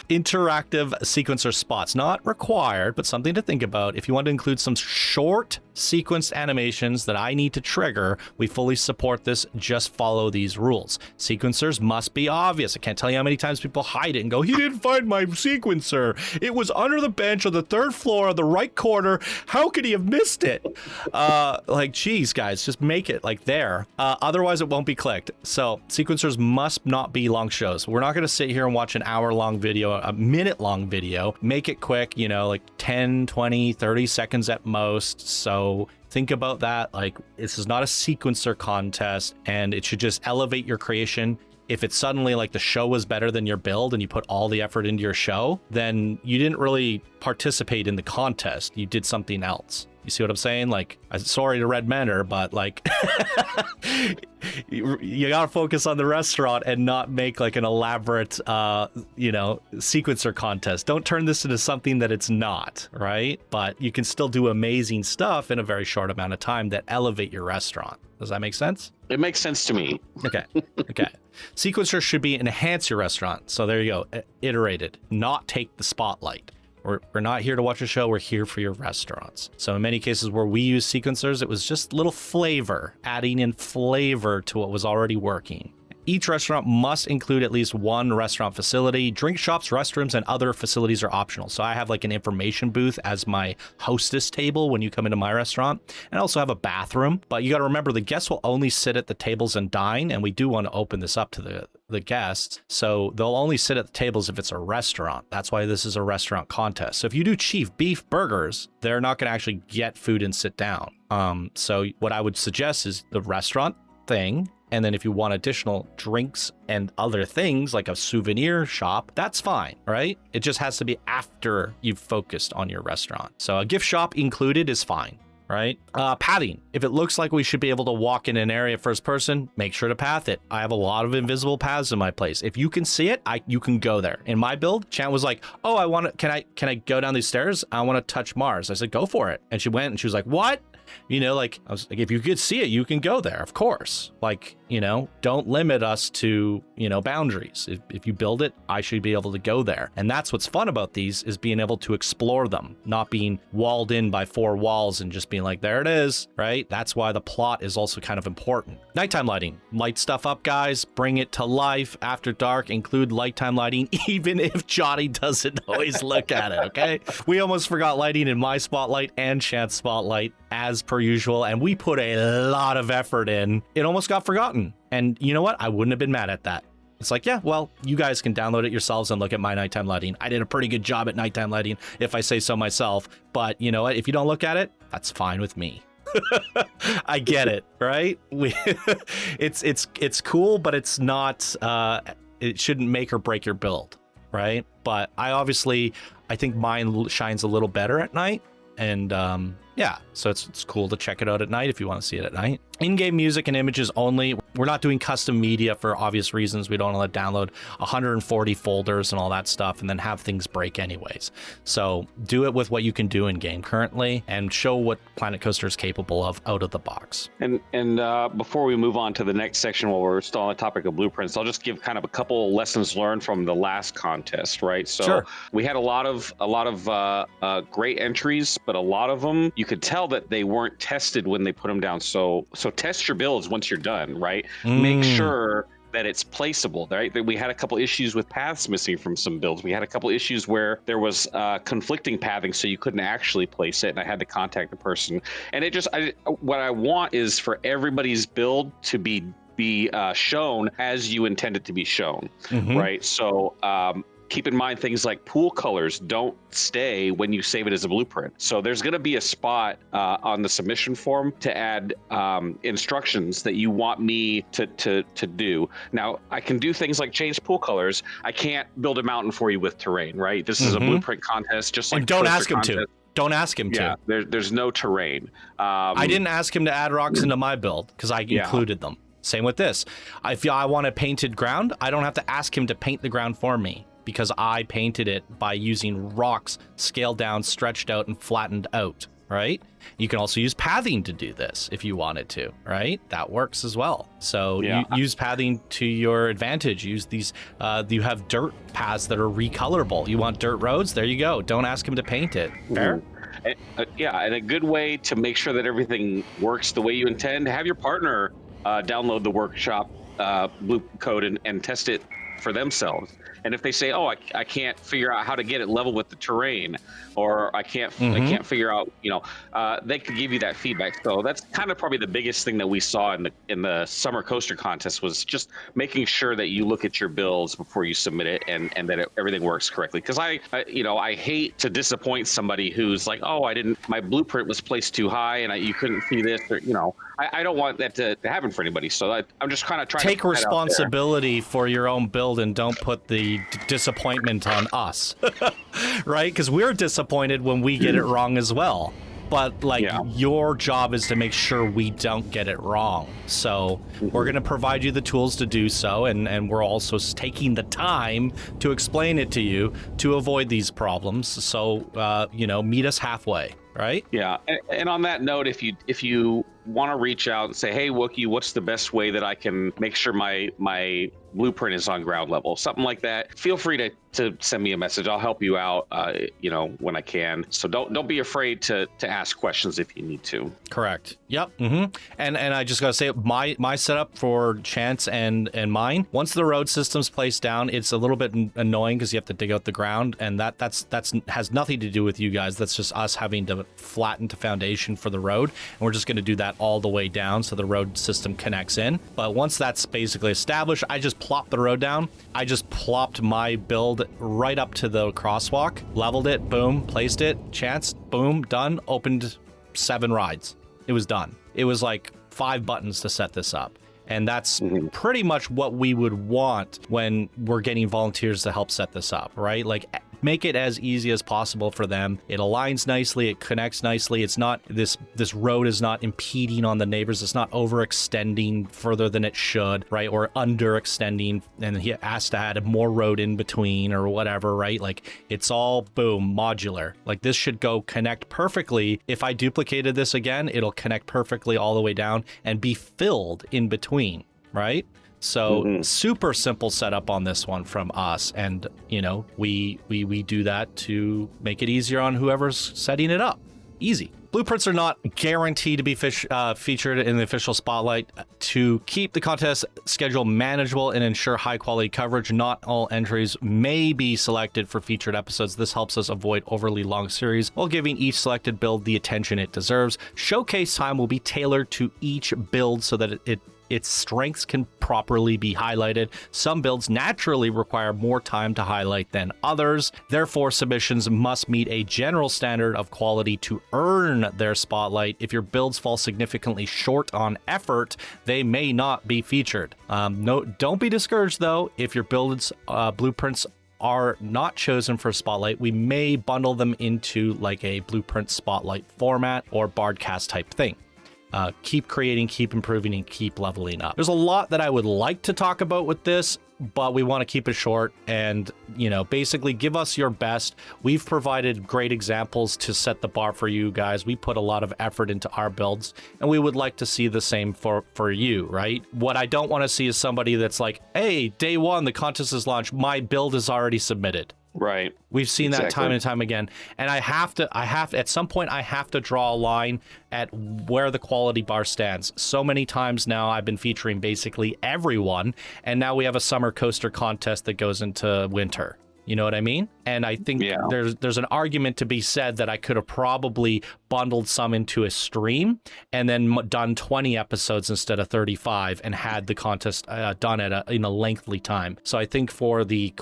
Interactive sequencer spots, not required, but something to think about. If you want to include some short sequenced animations that I need to trigger, we fully support this. Just follow these rules. Sequencers must be obvious. I can't tell you how many times people hide it and go, he didn't find my sequencer. It was under the bench on the 3rd floor on the right corner. How could he have missed it? Like, geez, guys, just make it like there. Otherwise, it won't be clicked. So sequencers must not be long shows. We're not going to sit here and watch an hour-long video, a minute-long video. Make it quick, you know, like 10, 20, 30 seconds at most. So think about that. Like, this is not a sequencer contest, and it should just elevate your creation. If it's suddenly like the show was better than your build and you put all the effort into your show, then you didn't really participate in the contest. You did something else. You see what I'm saying? Like, sorry to Red Manor, but like, you gotta focus on the restaurant and not make like an elaborate, sequencer contest. Don't turn this into something that it's not, right? But you can still do amazing stuff in a very short amount of time that elevate your restaurant. Does that make sense? It makes sense to me. Okay. Sequencers should be enhance your restaurant. So there you go. Iterated, not take the spotlight. We're not here to watch a show. We're here for your restaurants. So in many cases where we use sequencers, it was just little flavor, adding in flavor to what was already working. Each restaurant must include at least one restaurant facility. Drink shops, restrooms, and other facilities are optional. So I have like an information booth as my hostess table when you come into my restaurant. And I also have a bathroom. But you got to remember, the guests will only sit at the tables and dine. And we do want to open this up to the guests. So they'll only sit at the tables if it's a restaurant. That's why this is a restaurant contest. So if you do chief beef burgers, they're not going to actually get food and sit down. So what I would suggest is the restaurant thing. And then if you want additional drinks and other things like a souvenir shop, that's fine, right? It just has to be after you've focused on your restaurant. So a gift shop included is fine, right? Pathing. If it looks like we should be able to walk in an area first person, make sure to path it. I have a lot of invisible paths in my place. If you can see it, you can go there. In my build, Chant was like, oh, can I go down these stairs? I want to touch Mars. I said, go for it. And she went and she was like, what? You know, like, I was like, if you could see it, you can go there, of course. Like, you know, don't limit us to, you know, boundaries. If you build it, I should be able to go there. And that's what's fun about these, is being able to explore them, not being walled in by 4 walls and just being like, there it is, right? That's why the plot is also kind of important. Nighttime lighting. Light stuff up, guys. Bring it to life. After dark, include nighttime lighting, even if Johnny doesn't always look at it, okay? We almost forgot lighting in my spotlight and Chant's spotlight, as per usual, and we put a lot of effort in. It almost got forgotten. And you know what? I wouldn't have been mad at that. It's like, yeah, well, you guys can download it yourselves and look at my nighttime lighting. I did a pretty good job at nighttime lighting, if I say so myself. But you know what? If you don't look at it, that's fine with me. I get it, right? It's cool, but it's not. It shouldn't make or break your build, right? But I think mine shines a little better at night, and yeah, so it's cool to check it out at night if you want to see it at night. In-game music and images only. We're not doing custom media for obvious reasons. We don't want to download 140 folders and all that stuff and then have things break anyways. So do it with what you can do in game currently and show what Planet Coaster is capable of out of the box. And before we move on to the next section, while we're still on the topic of blueprints, I'll just give kind of a couple lessons learned from the last contest, right? So sure. We had a lot of great entries, but a lot of them you could tell that they weren't tested when they put them down. So test your builds once you're done, right? Make sure that it's placeable, right? We had a couple issues with paths missing from some builds. We had a couple issues where there was conflicting pathing, so you couldn't actually place it, and I had to contact the person. And what I want is for everybody's build to be shown as you intend it to be shown, right? So keep in mind things like pool colors don't stay when you save it as a blueprint. So there's going to be a spot on the submission form to add instructions that you want me to do. Now, I can do things like change pool colors. I can't build a mountain for you with terrain, right? This is a blueprint contest, just like and don't ask him to. Don't ask him to. There's no terrain. I didn't ask him to add rocks into my build because I included them. Same with this. If I want a painted ground, I don't have to ask him to paint the ground for me, because I painted it by using rocks scaled down, stretched out, and flattened out, right? You can also use pathing to do this if you wanted to, right? That works as well. So you use pathing to your advantage. Use these, you have dirt paths that are recolorable. You want dirt roads? There you go. Don't ask him to paint it. Fair? And a good way to make sure that everything works the way you intend, have your partner download the workshop blue code and test it for themselves. And if they say, oh, I can't figure out how to get it level with the terrain, or I can't figure out, they could give you that feedback. So that's kind of probably the biggest thing that we saw in the summer coaster contest, was just making sure that you look at your builds before you submit it, and that everything works correctly. Because I hate to disappoint somebody who's like, oh, my blueprint was placed too high and you couldn't see this, or I don't want that to happen for anybody. So I'm just kind of trying to take responsibility for your own build and don't put the disappointment on us, right? Because we're disappointed when we get it wrong as well. But your job is to make sure we don't get it wrong. So we're going to provide you the tools to do so. And we're also taking the time to explain it to you to avoid these problems. So, meet us halfway. Right? Yeah. And on that note, if you want to reach out and say, hey, Wookie, what's the best way that I can make sure my blueprint is on ground level, something like that, feel free to send me a message. I'll help you out, when I can. So don't be afraid to ask questions if you need to. Correct. Yep. And I just gotta say, my setup for Chance and mine, once the road system's placed down, it's a little bit annoying because you have to dig out the ground, and that's has nothing to do with you guys. That's just us having to flatten to foundation for the road, and we're just gonna do that all the way down so the road system connects in. But once that's basically established, I just plopped the road down. I just plopped my build right up to the crosswalk, leveled it, boom, placed it, Chance, boom, done, opened 7 rides. It was done. It was like 5 buttons to set this up. And that's pretty much what we would want when we're getting volunteers to help set this up, right? Like, make it as easy as possible for them. It aligns nicely, it connects nicely. It's not, this road is not impeding on the neighbors. It's not overextending further than it should, right? Or underextending, and he has to add more road in between or whatever, right? Like, it's all, boom, modular. Like, this should go connect perfectly. If I duplicated this again, it'll connect perfectly all the way down and be filled in between, right? So super simple setup on this one from us, and we do that to make it easier on whoever's setting it up. Easy. Blueprints are not guaranteed to be featured in the official spotlight. To keep the contest schedule manageable and ensure high quality coverage, not all entries may be selected for featured episodes. This helps us avoid overly long series while giving each selected build the attention it deserves. Showcase time will be tailored to each build so that its strengths can properly be highlighted. Some builds naturally require more time to highlight than others. Therefore, submissions must meet a general standard of quality to earn their spotlight. If your builds fall significantly short on effort, they may not be featured. Don't be discouraged though. If your builds blueprints are not chosen for spotlight, we may bundle them into like a blueprint spotlight format or Bardcast type thing. Keep creating, keep improving, and keep leveling up. There's a lot that I would like to talk about with this, but we want to keep it short and, basically give us your best. We've provided great examples to set the bar for you guys. We put a lot of effort into our builds, and we would like to see the same for you, right? What I don't want to see is somebody that's like, hey, day one, the contest is launched, my build is already submitted. Right. We've seen that time and time again. And I have to, at some point, I have to draw a line at where the quality bar stands. So many times now I've been featuring basically everyone. And now we have a summer coaster contest that goes into winter. You know what I mean? And I think there's an argument to be said that I could have probably bundled some into a stream and then done 20 episodes instead of 35 and had the contest done at in a lengthy time. So I think for the,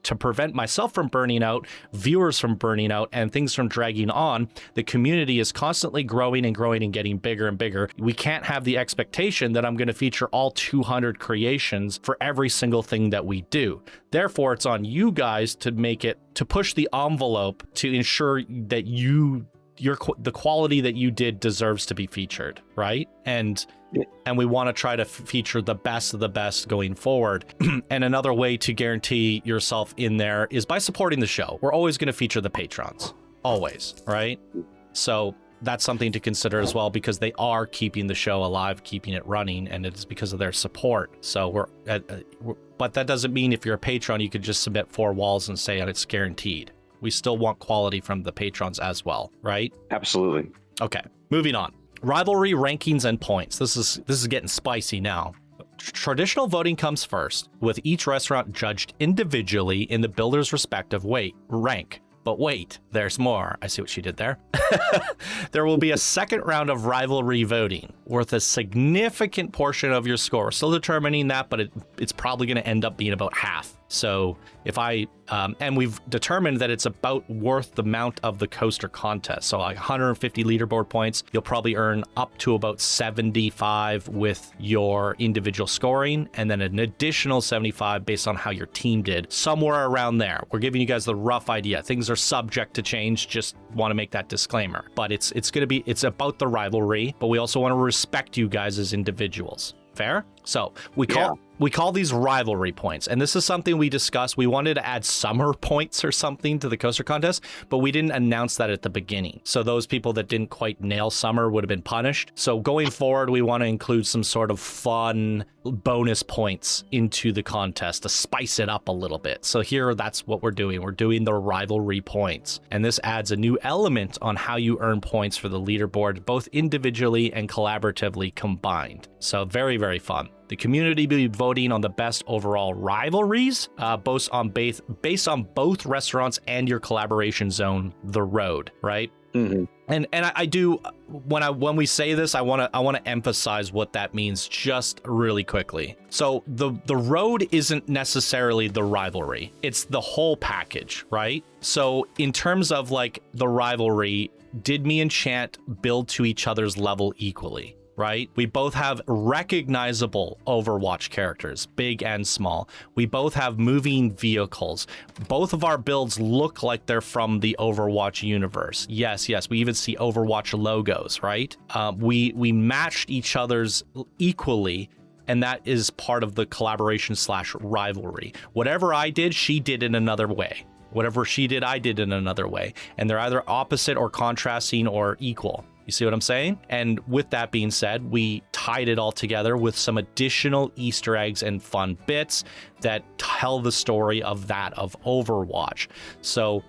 to prevent myself from burning out, viewers from burning out, and things from dragging on, the community is constantly growing and growing and getting bigger and bigger. We can't have the expectation that I'm going to feature all 200 creations for every single thing that we do. Therefore, it's on you guys to make it, to push the envelope to ensure that the quality that you did deserves to be featured, right? And we want to try to feature the best of the best going forward. And another way to guarantee yourself in there is by supporting the show. We're always going to feature the patrons, always, right? So that's something to consider as well, because they are keeping the show alive, keeping it running, and it's because of their support. So but that doesn't mean if you're a patron, you could just submit 4 walls and say it's guaranteed. We still want quality from the patrons as well, right? Absolutely. Okay, moving on. Rivalry rankings and points. This is getting spicy now. Traditional voting comes first, with each restaurant judged individually in the builder's respective rank. But wait, there's more. I see what she did there. There will be a second round of rivalry voting worth a significant portion of your score. We're still determining that, but it's probably going to end up being about half. So if and we've determined that it's about worth the amount of the coaster contest. So like 150 leaderboard points, you'll probably earn up to about 75 with your individual scoring, and then an additional 75 based on how your team did. Somewhere around there. We're giving you guys the rough idea. Things are subject to change. Just want to make that disclaimer. But it's about the rivalry, but we also want to respect you guys as individuals. Fair? So we call these rivalry points, and this is something we discussed. We wanted to add summer points or something to the coaster contest, but we didn't announce that at the beginning. So those people that didn't quite nail summer would have been punished. So going forward, we want to include some sort of fun bonus points into the contest to spice it up a little bit. So here, that's what we're doing. We're doing the rivalry points, and this adds a new element on how you earn points for the leaderboard, both individually and collaboratively combined. So very, very fun. The community will be voting on the best overall rivalries, based on both restaurants and your collaboration zone, the road, right? Mm-hmm. And I do, when we say this, I want to emphasize what that means just really quickly. So the road isn't necessarily the rivalry. It's the whole package, right? So in terms of like the rivalry, did me and Chant build to each other's level equally? Right? We both have recognizable Overwatch characters, big and small. We both have moving vehicles. Both of our builds look like they're from the Overwatch universe. Yes. We even see Overwatch logos, right? We matched each other's equally, and that is part of the collaboration / rivalry. Whatever I did, she did in another way. Whatever she did, I did in another way. And they're either opposite or contrasting or equal. You see what I'm saying? And with that being said, we tied it all together with some additional Easter eggs and fun bits that tell the story of Overwatch. So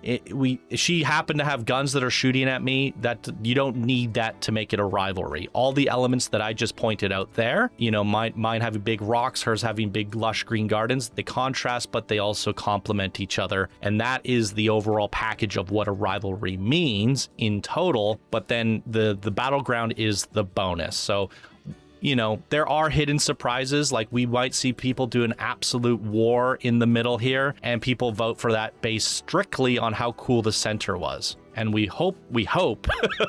she happened to have guns that are shooting at me. That you don't need that to make it a rivalry. All the elements that I just pointed out there, mine having big rocks, hers having big lush green gardens, they contrast, but they also complement each other. And that is the overall package of what a rivalry means in total. But then the battleground is the bonus. So there are hidden surprises. Like we might see people do an absolute war in the middle here, and people vote for that based strictly on how cool the center was. And we hope,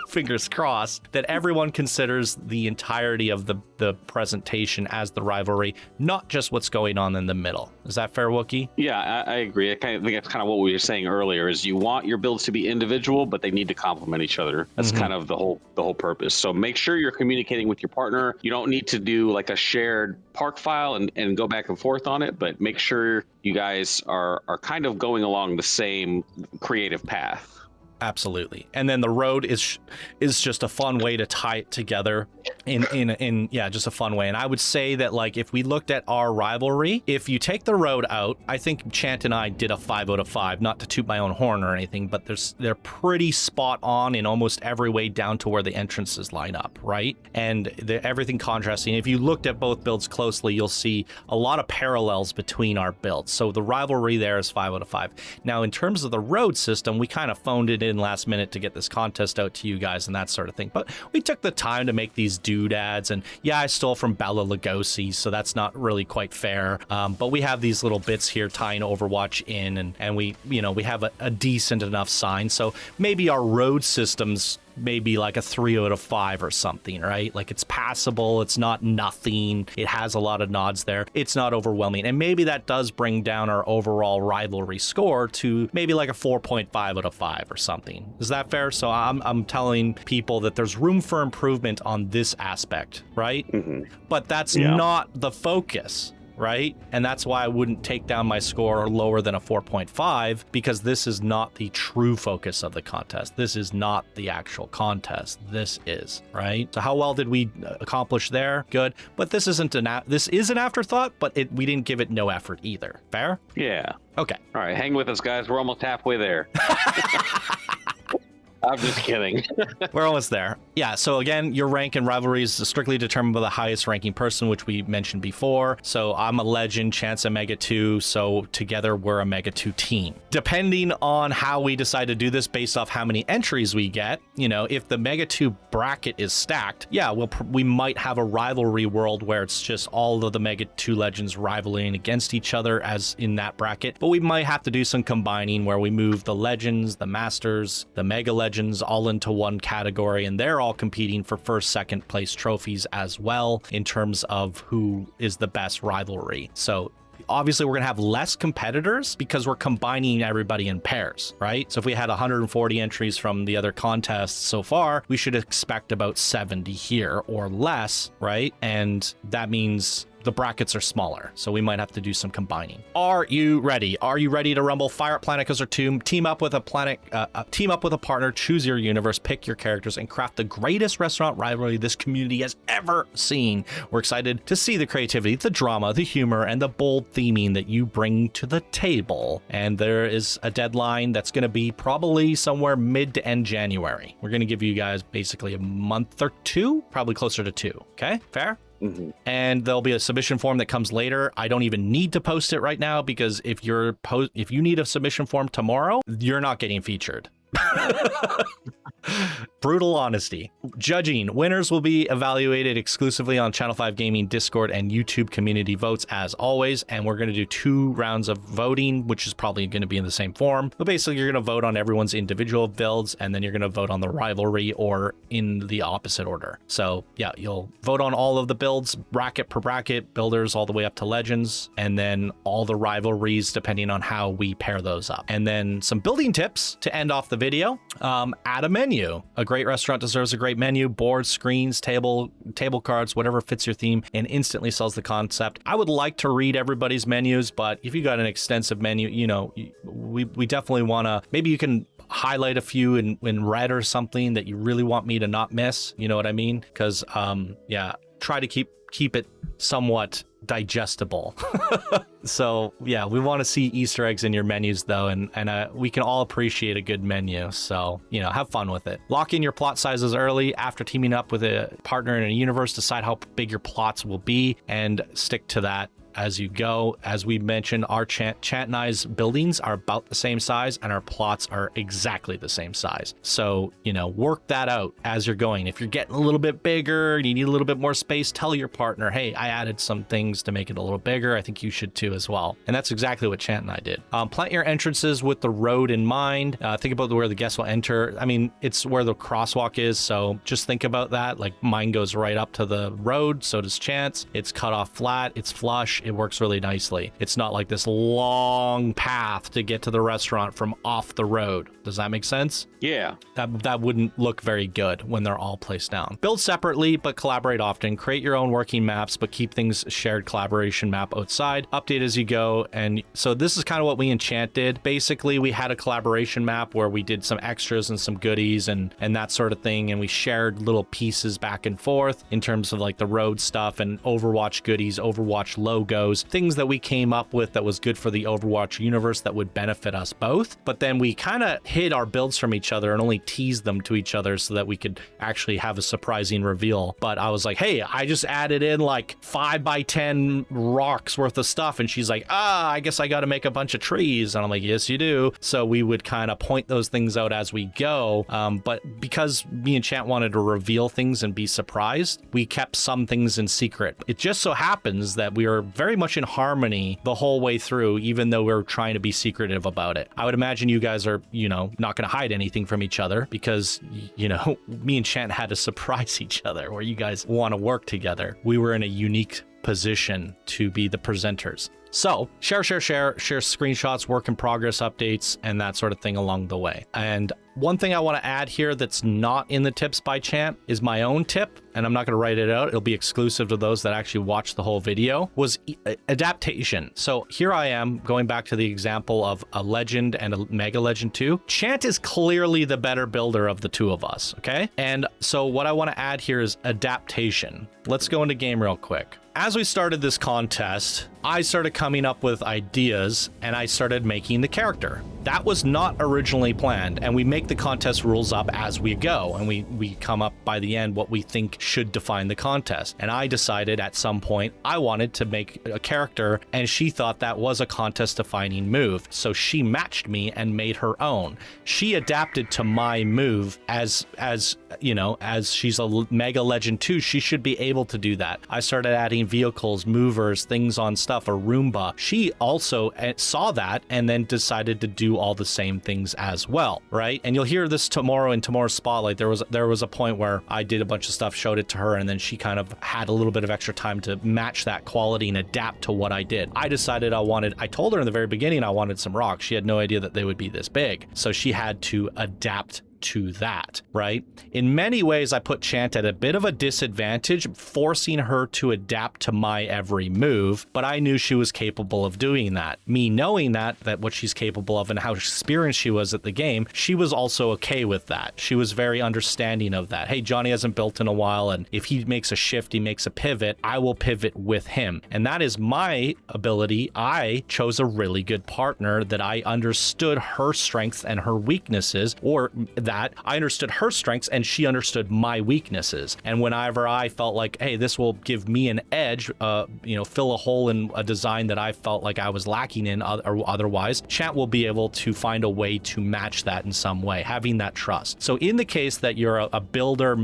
fingers crossed, that everyone considers the entirety of the presentation as the rivalry, not just what's going on in the middle. Is that fair, Wookie? Yeah, I agree. I think that's kind of what we were saying earlier, is you want your builds to be individual, but they need to complement each other. That's kind of the whole purpose. So make sure you're communicating with your partner. You don't need to do like a shared park file and go back and forth on it, but make sure you guys are kind of going along the same creative path. Absolutely. And then the road is just a fun way to tie it together in just a fun way. And I would say that, like, if we looked at our rivalry, if you take the road out, I think Chant and I did a 5 out of 5, not to toot my own horn or anything, but they're pretty spot on in almost every way down to where the entrances line up, right? And everything contrasting. If you looked at both builds closely, you'll see a lot of parallels between our builds. So the rivalry there is 5 out of 5. Now, in terms of the road system, we kind of phoned it in last minute to get this contest out to you guys and that sort of thing, but we took the time to make these doodads, and I stole from Bella Lugosi, so that's not really quite fair, but we have these little bits here tying Overwatch in, and we have a decent enough sign, so maybe our road systems maybe like a 3 out of 5 or something, right? Like, it's passable, it's not nothing, it has a lot of nods there, it's not overwhelming, and maybe that does bring down our overall rivalry score to maybe like a 4.5 out of 5 or something. Is that fair? So I'm telling people that there's room for improvement on this aspect, right? Mm-hmm. But that's not the focus, right? And that's why I wouldn't take down my score lower than a 4.5, because this is not the true focus of the contest. This is not the actual contest. This is, right? So how well did we accomplish there? Good. But this is an afterthought, but we didn't give it no effort either. Fair? Yeah. Okay. All right, hang with us, guys. We're almost halfway there. I'm just kidding. We're almost there. Yeah, so again, your rank in rivalry is strictly determined by the highest ranking person, which we mentioned before. So I'm a legend, Chance a Mega 2, so together we're a Mega 2 team. Depending on how we decide to do this based off how many entries we get, if the Mega 2 bracket is stacked, we might have a rivalry world where it's just all of the Mega 2 legends rivaling against each other as in that bracket. But we might have to do some combining where we move the legends, the masters, the Mega legends all into one category, and they're all competing for first, second place trophies as well in terms of who is the best rivalry. So obviously we're going to have less competitors because we're combining everybody in pairs, right? So if we had 140 entries from the other contests so far, we should expect about 70 here or less, right? And that means the brackets are smaller, so we might have to do some combining. Are you ready? Are you ready to rumble? Fire at Planet Coaster 2, team up with a partner, choose your universe, pick your characters, and craft the greatest restaurant rivalry this community has ever seen. We're excited to see the creativity, the drama, the humor, and the bold theming that you bring to the table. And there is a deadline that's going to be probably somewhere mid to end January. We're going to give you guys basically a month or two, probably closer to 2. Okay, fair? Mm-hmm. And there'll be a submission form that comes later. I don't even need to post it right now, because if you need a submission form tomorrow, you're not getting featured. Brutal honesty. Judging. Winners will be evaluated exclusively on Channel 5 Gaming Discord and YouTube community votes as always, and we're going to do 2 rounds of voting, which is probably going to be in the same form. But basically, you're going to vote on everyone's individual builds, and then you're going to vote on the rivalry or in the opposite order. So yeah, you'll vote on all of the builds, bracket per bracket, builders all the way up to legends, and then all the rivalries depending on how we pair those up. And then some building tips to end off the video. Add a menu. A great restaurant deserves a great menu. Boards, screens, table cards, whatever fits your theme, and instantly sells the concept. I would like to read everybody's menus, but if you got an extensive menu, you know, we definitely want to, maybe you can highlight a few in red or something that you really want me to not miss. You know what I mean? Because yeah, try to keep it somewhat digestible. So yeah, we want to see Easter eggs in your menus though, and we can all appreciate a good menu, so you know, have fun with it. Lock in your plot sizes early. After teaming up with a partner in a universe, decide how big your plots will be and stick to that as you go. As we mentioned, our Chant and I's buildings are about the same size, and our plots are exactly the same size. So, you know, work that out as you're going. If you're getting a little bit bigger, you need a little bit more space, tell your partner, hey, I added some things to make it a little bigger. I think you should too as well. And that's exactly what Chant and I did. Plant your entrances with the road in mind. Think about where the guests will enter. I mean, it's where the crosswalk is, so just think about that. Like mine goes right up to the road, so does Chant's. It's cut off flat, it's flush. It works really nicely. It's not like this long path to get to the restaurant from off the road. Does that make sense? Yeah. That wouldn't look very good when they're all placed down. Build separately, but collaborate often. Create your own working maps, but keep things shared collaboration map outside. Update as you go. And so this is kind of what we enchanted. Basically, we had a collaboration map where we did some extras and some goodies and that sort of thing. And we shared little pieces back and forth in terms of like the road stuff and Overwatch goodies, Overwatch logos, things that we came up with that was good for the Overwatch universe that would benefit us both. But then we kind of hid our builds from each other and only teased them to each other so that we could actually have a surprising reveal. But I was like, hey, I just added in like 5x10 rocks worth of stuff. And she's like, I guess I got to make a bunch of trees. And I'm like, yes, you do. So we would kind of point those things out as we go. But because me and Chant wanted to reveal things and be surprised, we kept some things in secret. It just so happens that we are very much in harmony the whole way through, even though we're trying to be secretive about it. I would imagine you guys are, you know, not going to hide anything from each other because, you know, me and Chant had to surprise each other where you guys want to work together. We were in a unique position to be the presenters. So share screenshots, work in progress updates, and that sort of thing along the way. And one thing I want to add here that's not in the tips by Chant is my own tip, and I'm not going to write it out. It'll be exclusive to those that actually watch the whole video, was adaptation. So here I am going back to the example of a Legend and a Mega Legend 2. Chant is clearly the better builder of the two of us, okay? And so what I want to add here is adaptation. Let's go into game real quick. As we started this contest, I started coming up with ideas and I started making the character. That was not originally planned, and we make the contest rules up as we go, and we come up by the end what we think should define the contest. And I decided at some point I wanted to make a character, and she thought that was a contest defining move. So she matched me and made her own. She adapted to my move as you know, as she's a Mega Legend 2, she should be able to do that. I started adding vehicles, movers, things on stuff, a Roomba. She also saw that and then decided to do all the same things as well, right? And you'll hear this tomorrow in tomorrow's spotlight. There was a point where I did a bunch of stuff, showed it to her, and then she kind of had a little bit of extra time to match that quality and adapt to what I did. I decided I told her in the very beginning I wanted some rocks. She had no idea that they would be this big. So she had to adapt to that, right? In many ways, I put Chant at a bit of a disadvantage, forcing her to adapt to my every move, but I knew she was capable of doing that. Me knowing that what she's capable of and how experienced she was at the game, she was also okay with that. She was very understanding of that. Hey, Johnny hasn't built in a while, and if he makes a shift, he makes a pivot, I will pivot with him. And that is my ability. I chose a really good partner that I understood her strengths and her weaknesses, or that I understood her strengths and she understood my weaknesses. And whenever I felt like, hey, this will give me an edge, fill a hole in a design that I felt like I was lacking in or otherwise, Chant will be able to find a way to match that in some way, having that trust. So in the case that you're a builder,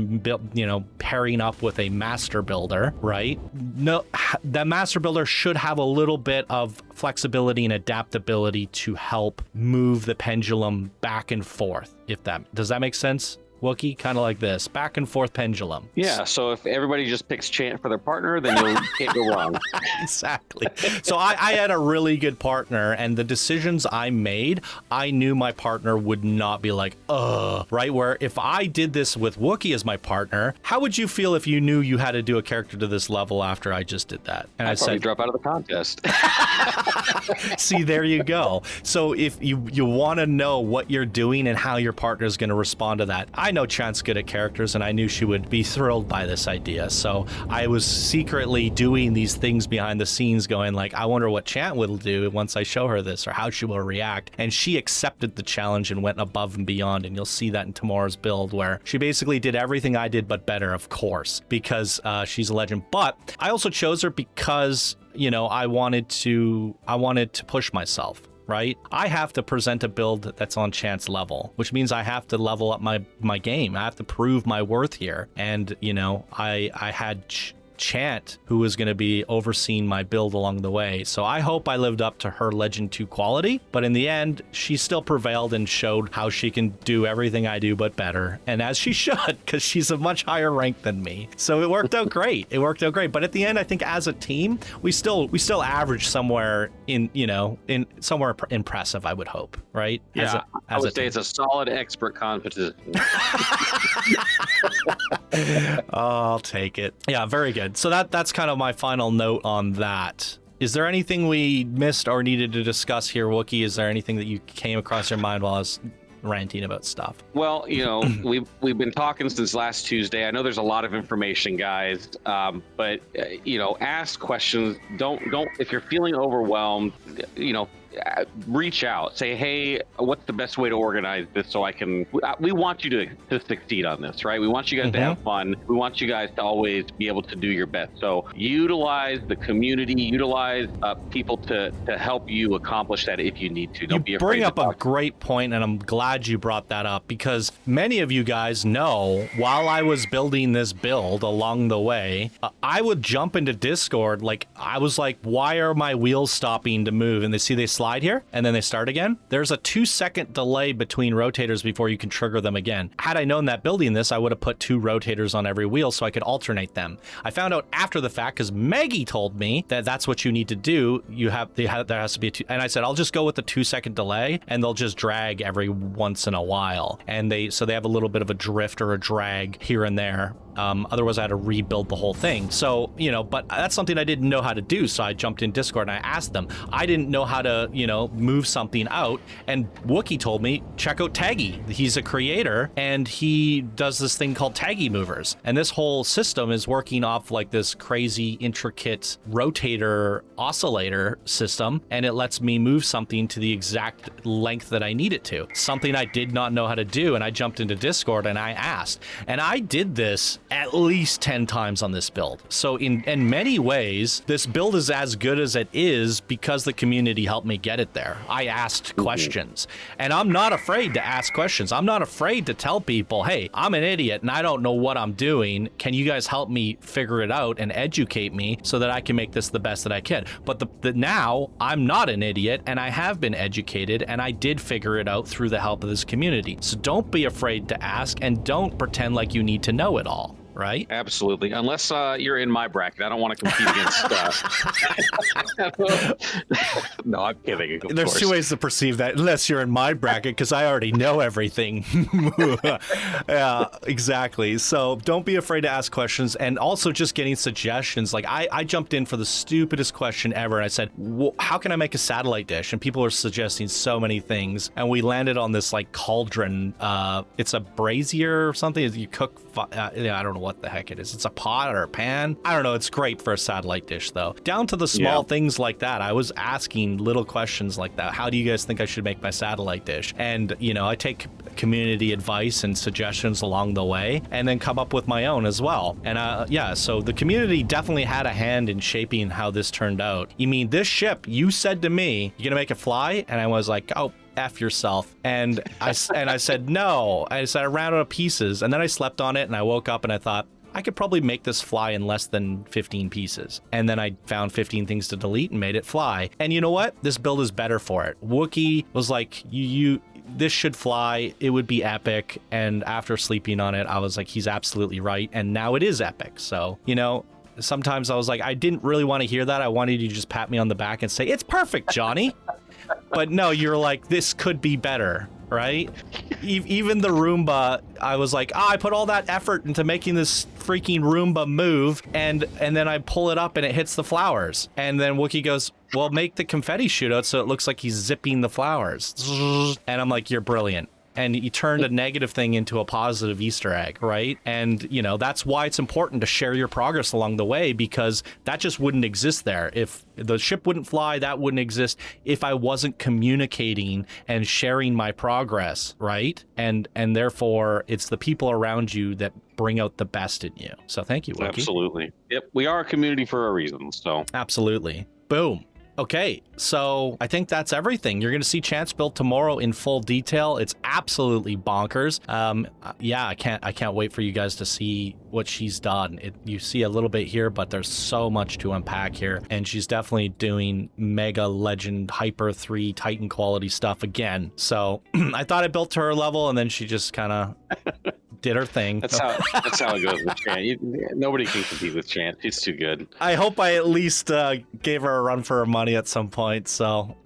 pairing up with a master builder, right? No, that master builder should have a little bit of flexibility and adaptability to help move the pendulum back and forth. Does that make sense? Wookie, kind of like this, back and forth pendulum. Yeah, so if everybody just picks Chant for their partner, then you can't go wrong. Exactly. So I had a really good partner, and the decisions I made, I knew my partner would not be like, right? Where if I did this with Wookie as my partner, how would you feel if you knew you had to do a character to this level after I just did that? And I'd probably drop out of the contest. See, there you go. So if you want to know what you're doing and how your partner is going to respond to that, I know Chant's good at characters, and I knew she would be thrilled by this idea. So I was secretly doing these things behind the scenes going like, I wonder what Chant will do once I show her this, or how she will react. And she accepted the challenge and went above and beyond. And you'll see that in tomorrow's build, where she basically did everything I did, but better, of course, because she's a legend. But I also chose her because, I wanted to push myself. Right? I have to present a build that's on Chant's level, which means I have to level up my game. I have to prove my worth here. And, I had Chant, who was going to be overseeing my build along the way. So I hope I lived up to her Legend 2 quality, but in the end, she still prevailed and showed how she can do everything I do, but better. And as she should, because she's a much higher rank than me. So it worked out great. But at the end, I think as a team, we still average somewhere somewhere impressive, I would hope, right? Yeah, I would say it's a solid expert competition. I'll take it. Yeah, very good. So that's kind of my final note on that. Is there anything we missed or needed to discuss here, Wookie? Is there anything that you came across your mind while I was ranting about stuff? Well, we've been talking since last Tuesday. I know there's a lot of information, guys, but ask questions. Don't if you're feeling overwhelmed, reach out, say, hey, what's the best way to organize this so I can, we want you to succeed on this, right? We want you guys to have fun. We want you guys to always be able to do your best. So utilize the community, utilize people to help you accomplish that if you need to. Don't be afraid. You bring up a great point, and I'm glad you brought that up, because many of you guys know while I was building this build along the way, I would jump into Discord. Like, I was like, why are my wheels stopping to move? And they slide here and then they start again. There's a 2-second delay between rotators before you can trigger them again. Had I known that building this, I would have put 2 rotators on every wheel so I could alternate them. I found out after the fact because Maggie told me that that's what you need to do. There has to be and I said, I'll just go with the 2-second delay, and they'll just drag every once in a while. And they have a little bit of a drift or a drag here and there. Otherwise I had to rebuild the whole thing. So, but that's something I didn't know how to do. So I jumped in Discord and I asked them. I didn't know how to, move something out. And Wookie told me, check out Taggy. He's a creator and he does this thing called Taggy Movers. And this whole system is working off like this crazy intricate rotator oscillator system. And it lets me move something to the exact length that I need it to. Something I did not know how to do. And I jumped into Discord and I asked. And I did this at least 10 times on this build. So in many ways, this build is as good as it is because the community helped me get it there. I asked questions, and I'm not afraid to ask questions. I'm not afraid to tell people, hey, I'm an idiot and I don't know what I'm doing. Can you guys help me figure it out and educate me so that I can make this the best that I can? But now I'm not an idiot and I have been educated and I did figure it out through the help of this community. So don't be afraid to ask and don't pretend like you need to know it all. right? Absolutely. Unless you're in my bracket. I don't want to compete against... No, I'm kidding. There's course. two ways to perceive that, unless you're in my bracket, because I already know everything. Yeah, exactly. So don't be afraid to ask questions, and also just getting suggestions. Like I jumped in for the stupidest question ever, and I said, how can I make a satellite dish? And people are suggesting so many things, and we landed on this like cauldron. It's a brazier or something. You cook, I don't know what the heck it is. It's a pot or a pan. I don't know. It's great for a satellite dish, though. Down to the small things like that. I was asking little questions like that. How do you guys think I should make my satellite dish? And, I take community advice and suggestions along the way, and then come up with my own as well. And so the community definitely had a hand in shaping how this turned out. You mean this ship, you said to me, you're gonna make it fly? And I was like, oh, F yourself. And I said, no. I said, I ran out of pieces. And then I slept on it, and I woke up and I thought, I could probably make this fly in less than 15 pieces. And then I found 15 things to delete and made it fly. And you know what? This build is better for it. Wookie was like, this should fly. It would be epic. And after sleeping on it, I was like, he's absolutely right. And now it is epic. So, sometimes I was like, I didn't really want to hear that. I wanted you to just pat me on the back and say, it's perfect, Johnny. But no, you're like, this could be better, right? Even the Roomba, I was like, I put all that effort into making this freaking Roomba move, and then I pull it up and it hits the flowers. And then Wookie goes, well, make the confetti shoot out so it looks like he's zipping the flowers. And I'm like, you're brilliant. And you turned a negative thing into a positive Easter egg, right? And, that's why it's important to share your progress along the way, because that just wouldn't exist there. If the ship wouldn't fly, that wouldn't exist if I wasn't communicating and sharing my progress, right? And therefore, it's the people around you that bring out the best in you. So thank you, Wookie. Absolutely. Yep, we are a community for a reason, so. Absolutely. Boom. Okay, so I think that's everything. You're going to see Chance build tomorrow in full detail. It's absolutely bonkers. I can't wait for you guys to see what she's done. You see a little bit here, but there's so much to unpack here, and she's definitely doing Mega Legend Hyper 3 Titan quality stuff again. So I thought I built to her level, and then she just kind of did her thing. That's how it goes with Chant. Nobody can compete with Chant. She's too good. I hope I at least gave her a run for her money at some point. So,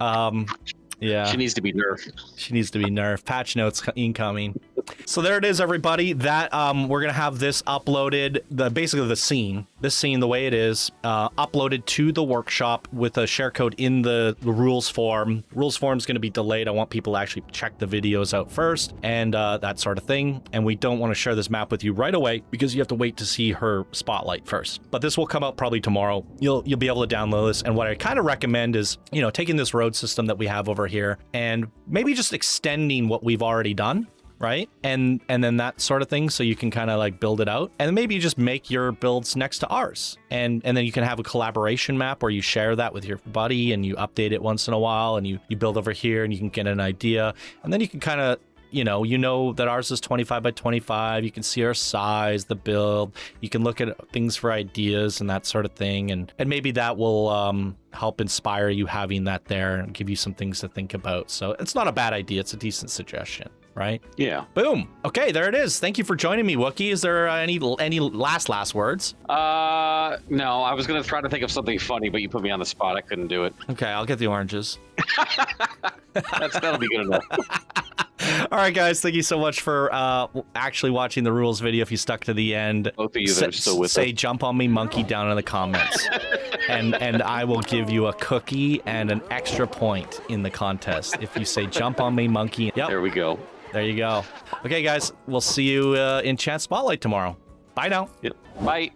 yeah. She needs to be nerfed. Patch notes incoming. So there it is, everybody. That we're gonna have this uploaded. This scene, the way it is, uploaded to the workshop with a share code in the rules form. Rules form is gonna be delayed. I want people to actually check the videos out first and that sort of thing. And we don't want to share this map with you right away because you have to wait to see her spotlight first. But this will come out probably tomorrow. You'll be able to download this. And what I kind of recommend is, taking this road system that we have over here and maybe just extending what we've already done. Right? And then that sort of thing. So you can kind of like build it out, and then maybe you just make your builds next to ours. And then you can have a collaboration map where you share that with your buddy and you update it once in a while, and you build over here and you can get an idea. And then you can kind of, you know that ours is 25 by 25. You can see our size, the build. You can look at things for ideas and that sort of thing. And maybe that will help inspire you having that there and give you some things to think about. So it's not a bad idea. It's a decent suggestion. Right? Yeah. Boom. Okay, there it is. Thank you for joining me, Wookie. Is there any last words? No, I was going to try to think of something funny, but you put me on the spot. I couldn't do it. Okay, I'll get the oranges. That'll be good enough. All right, guys. Thank you so much for actually watching the rules video. If you stuck to the end, both of you that are still with say us. "Jump on me, monkey" down in the comments, and I will give you a cookie and an extra point in the contest if you say "Jump on me, monkey." Yep. There we go. There you go. Okay, guys. We'll see you in Chat Spotlight tomorrow. Bye now. Yep. Bye.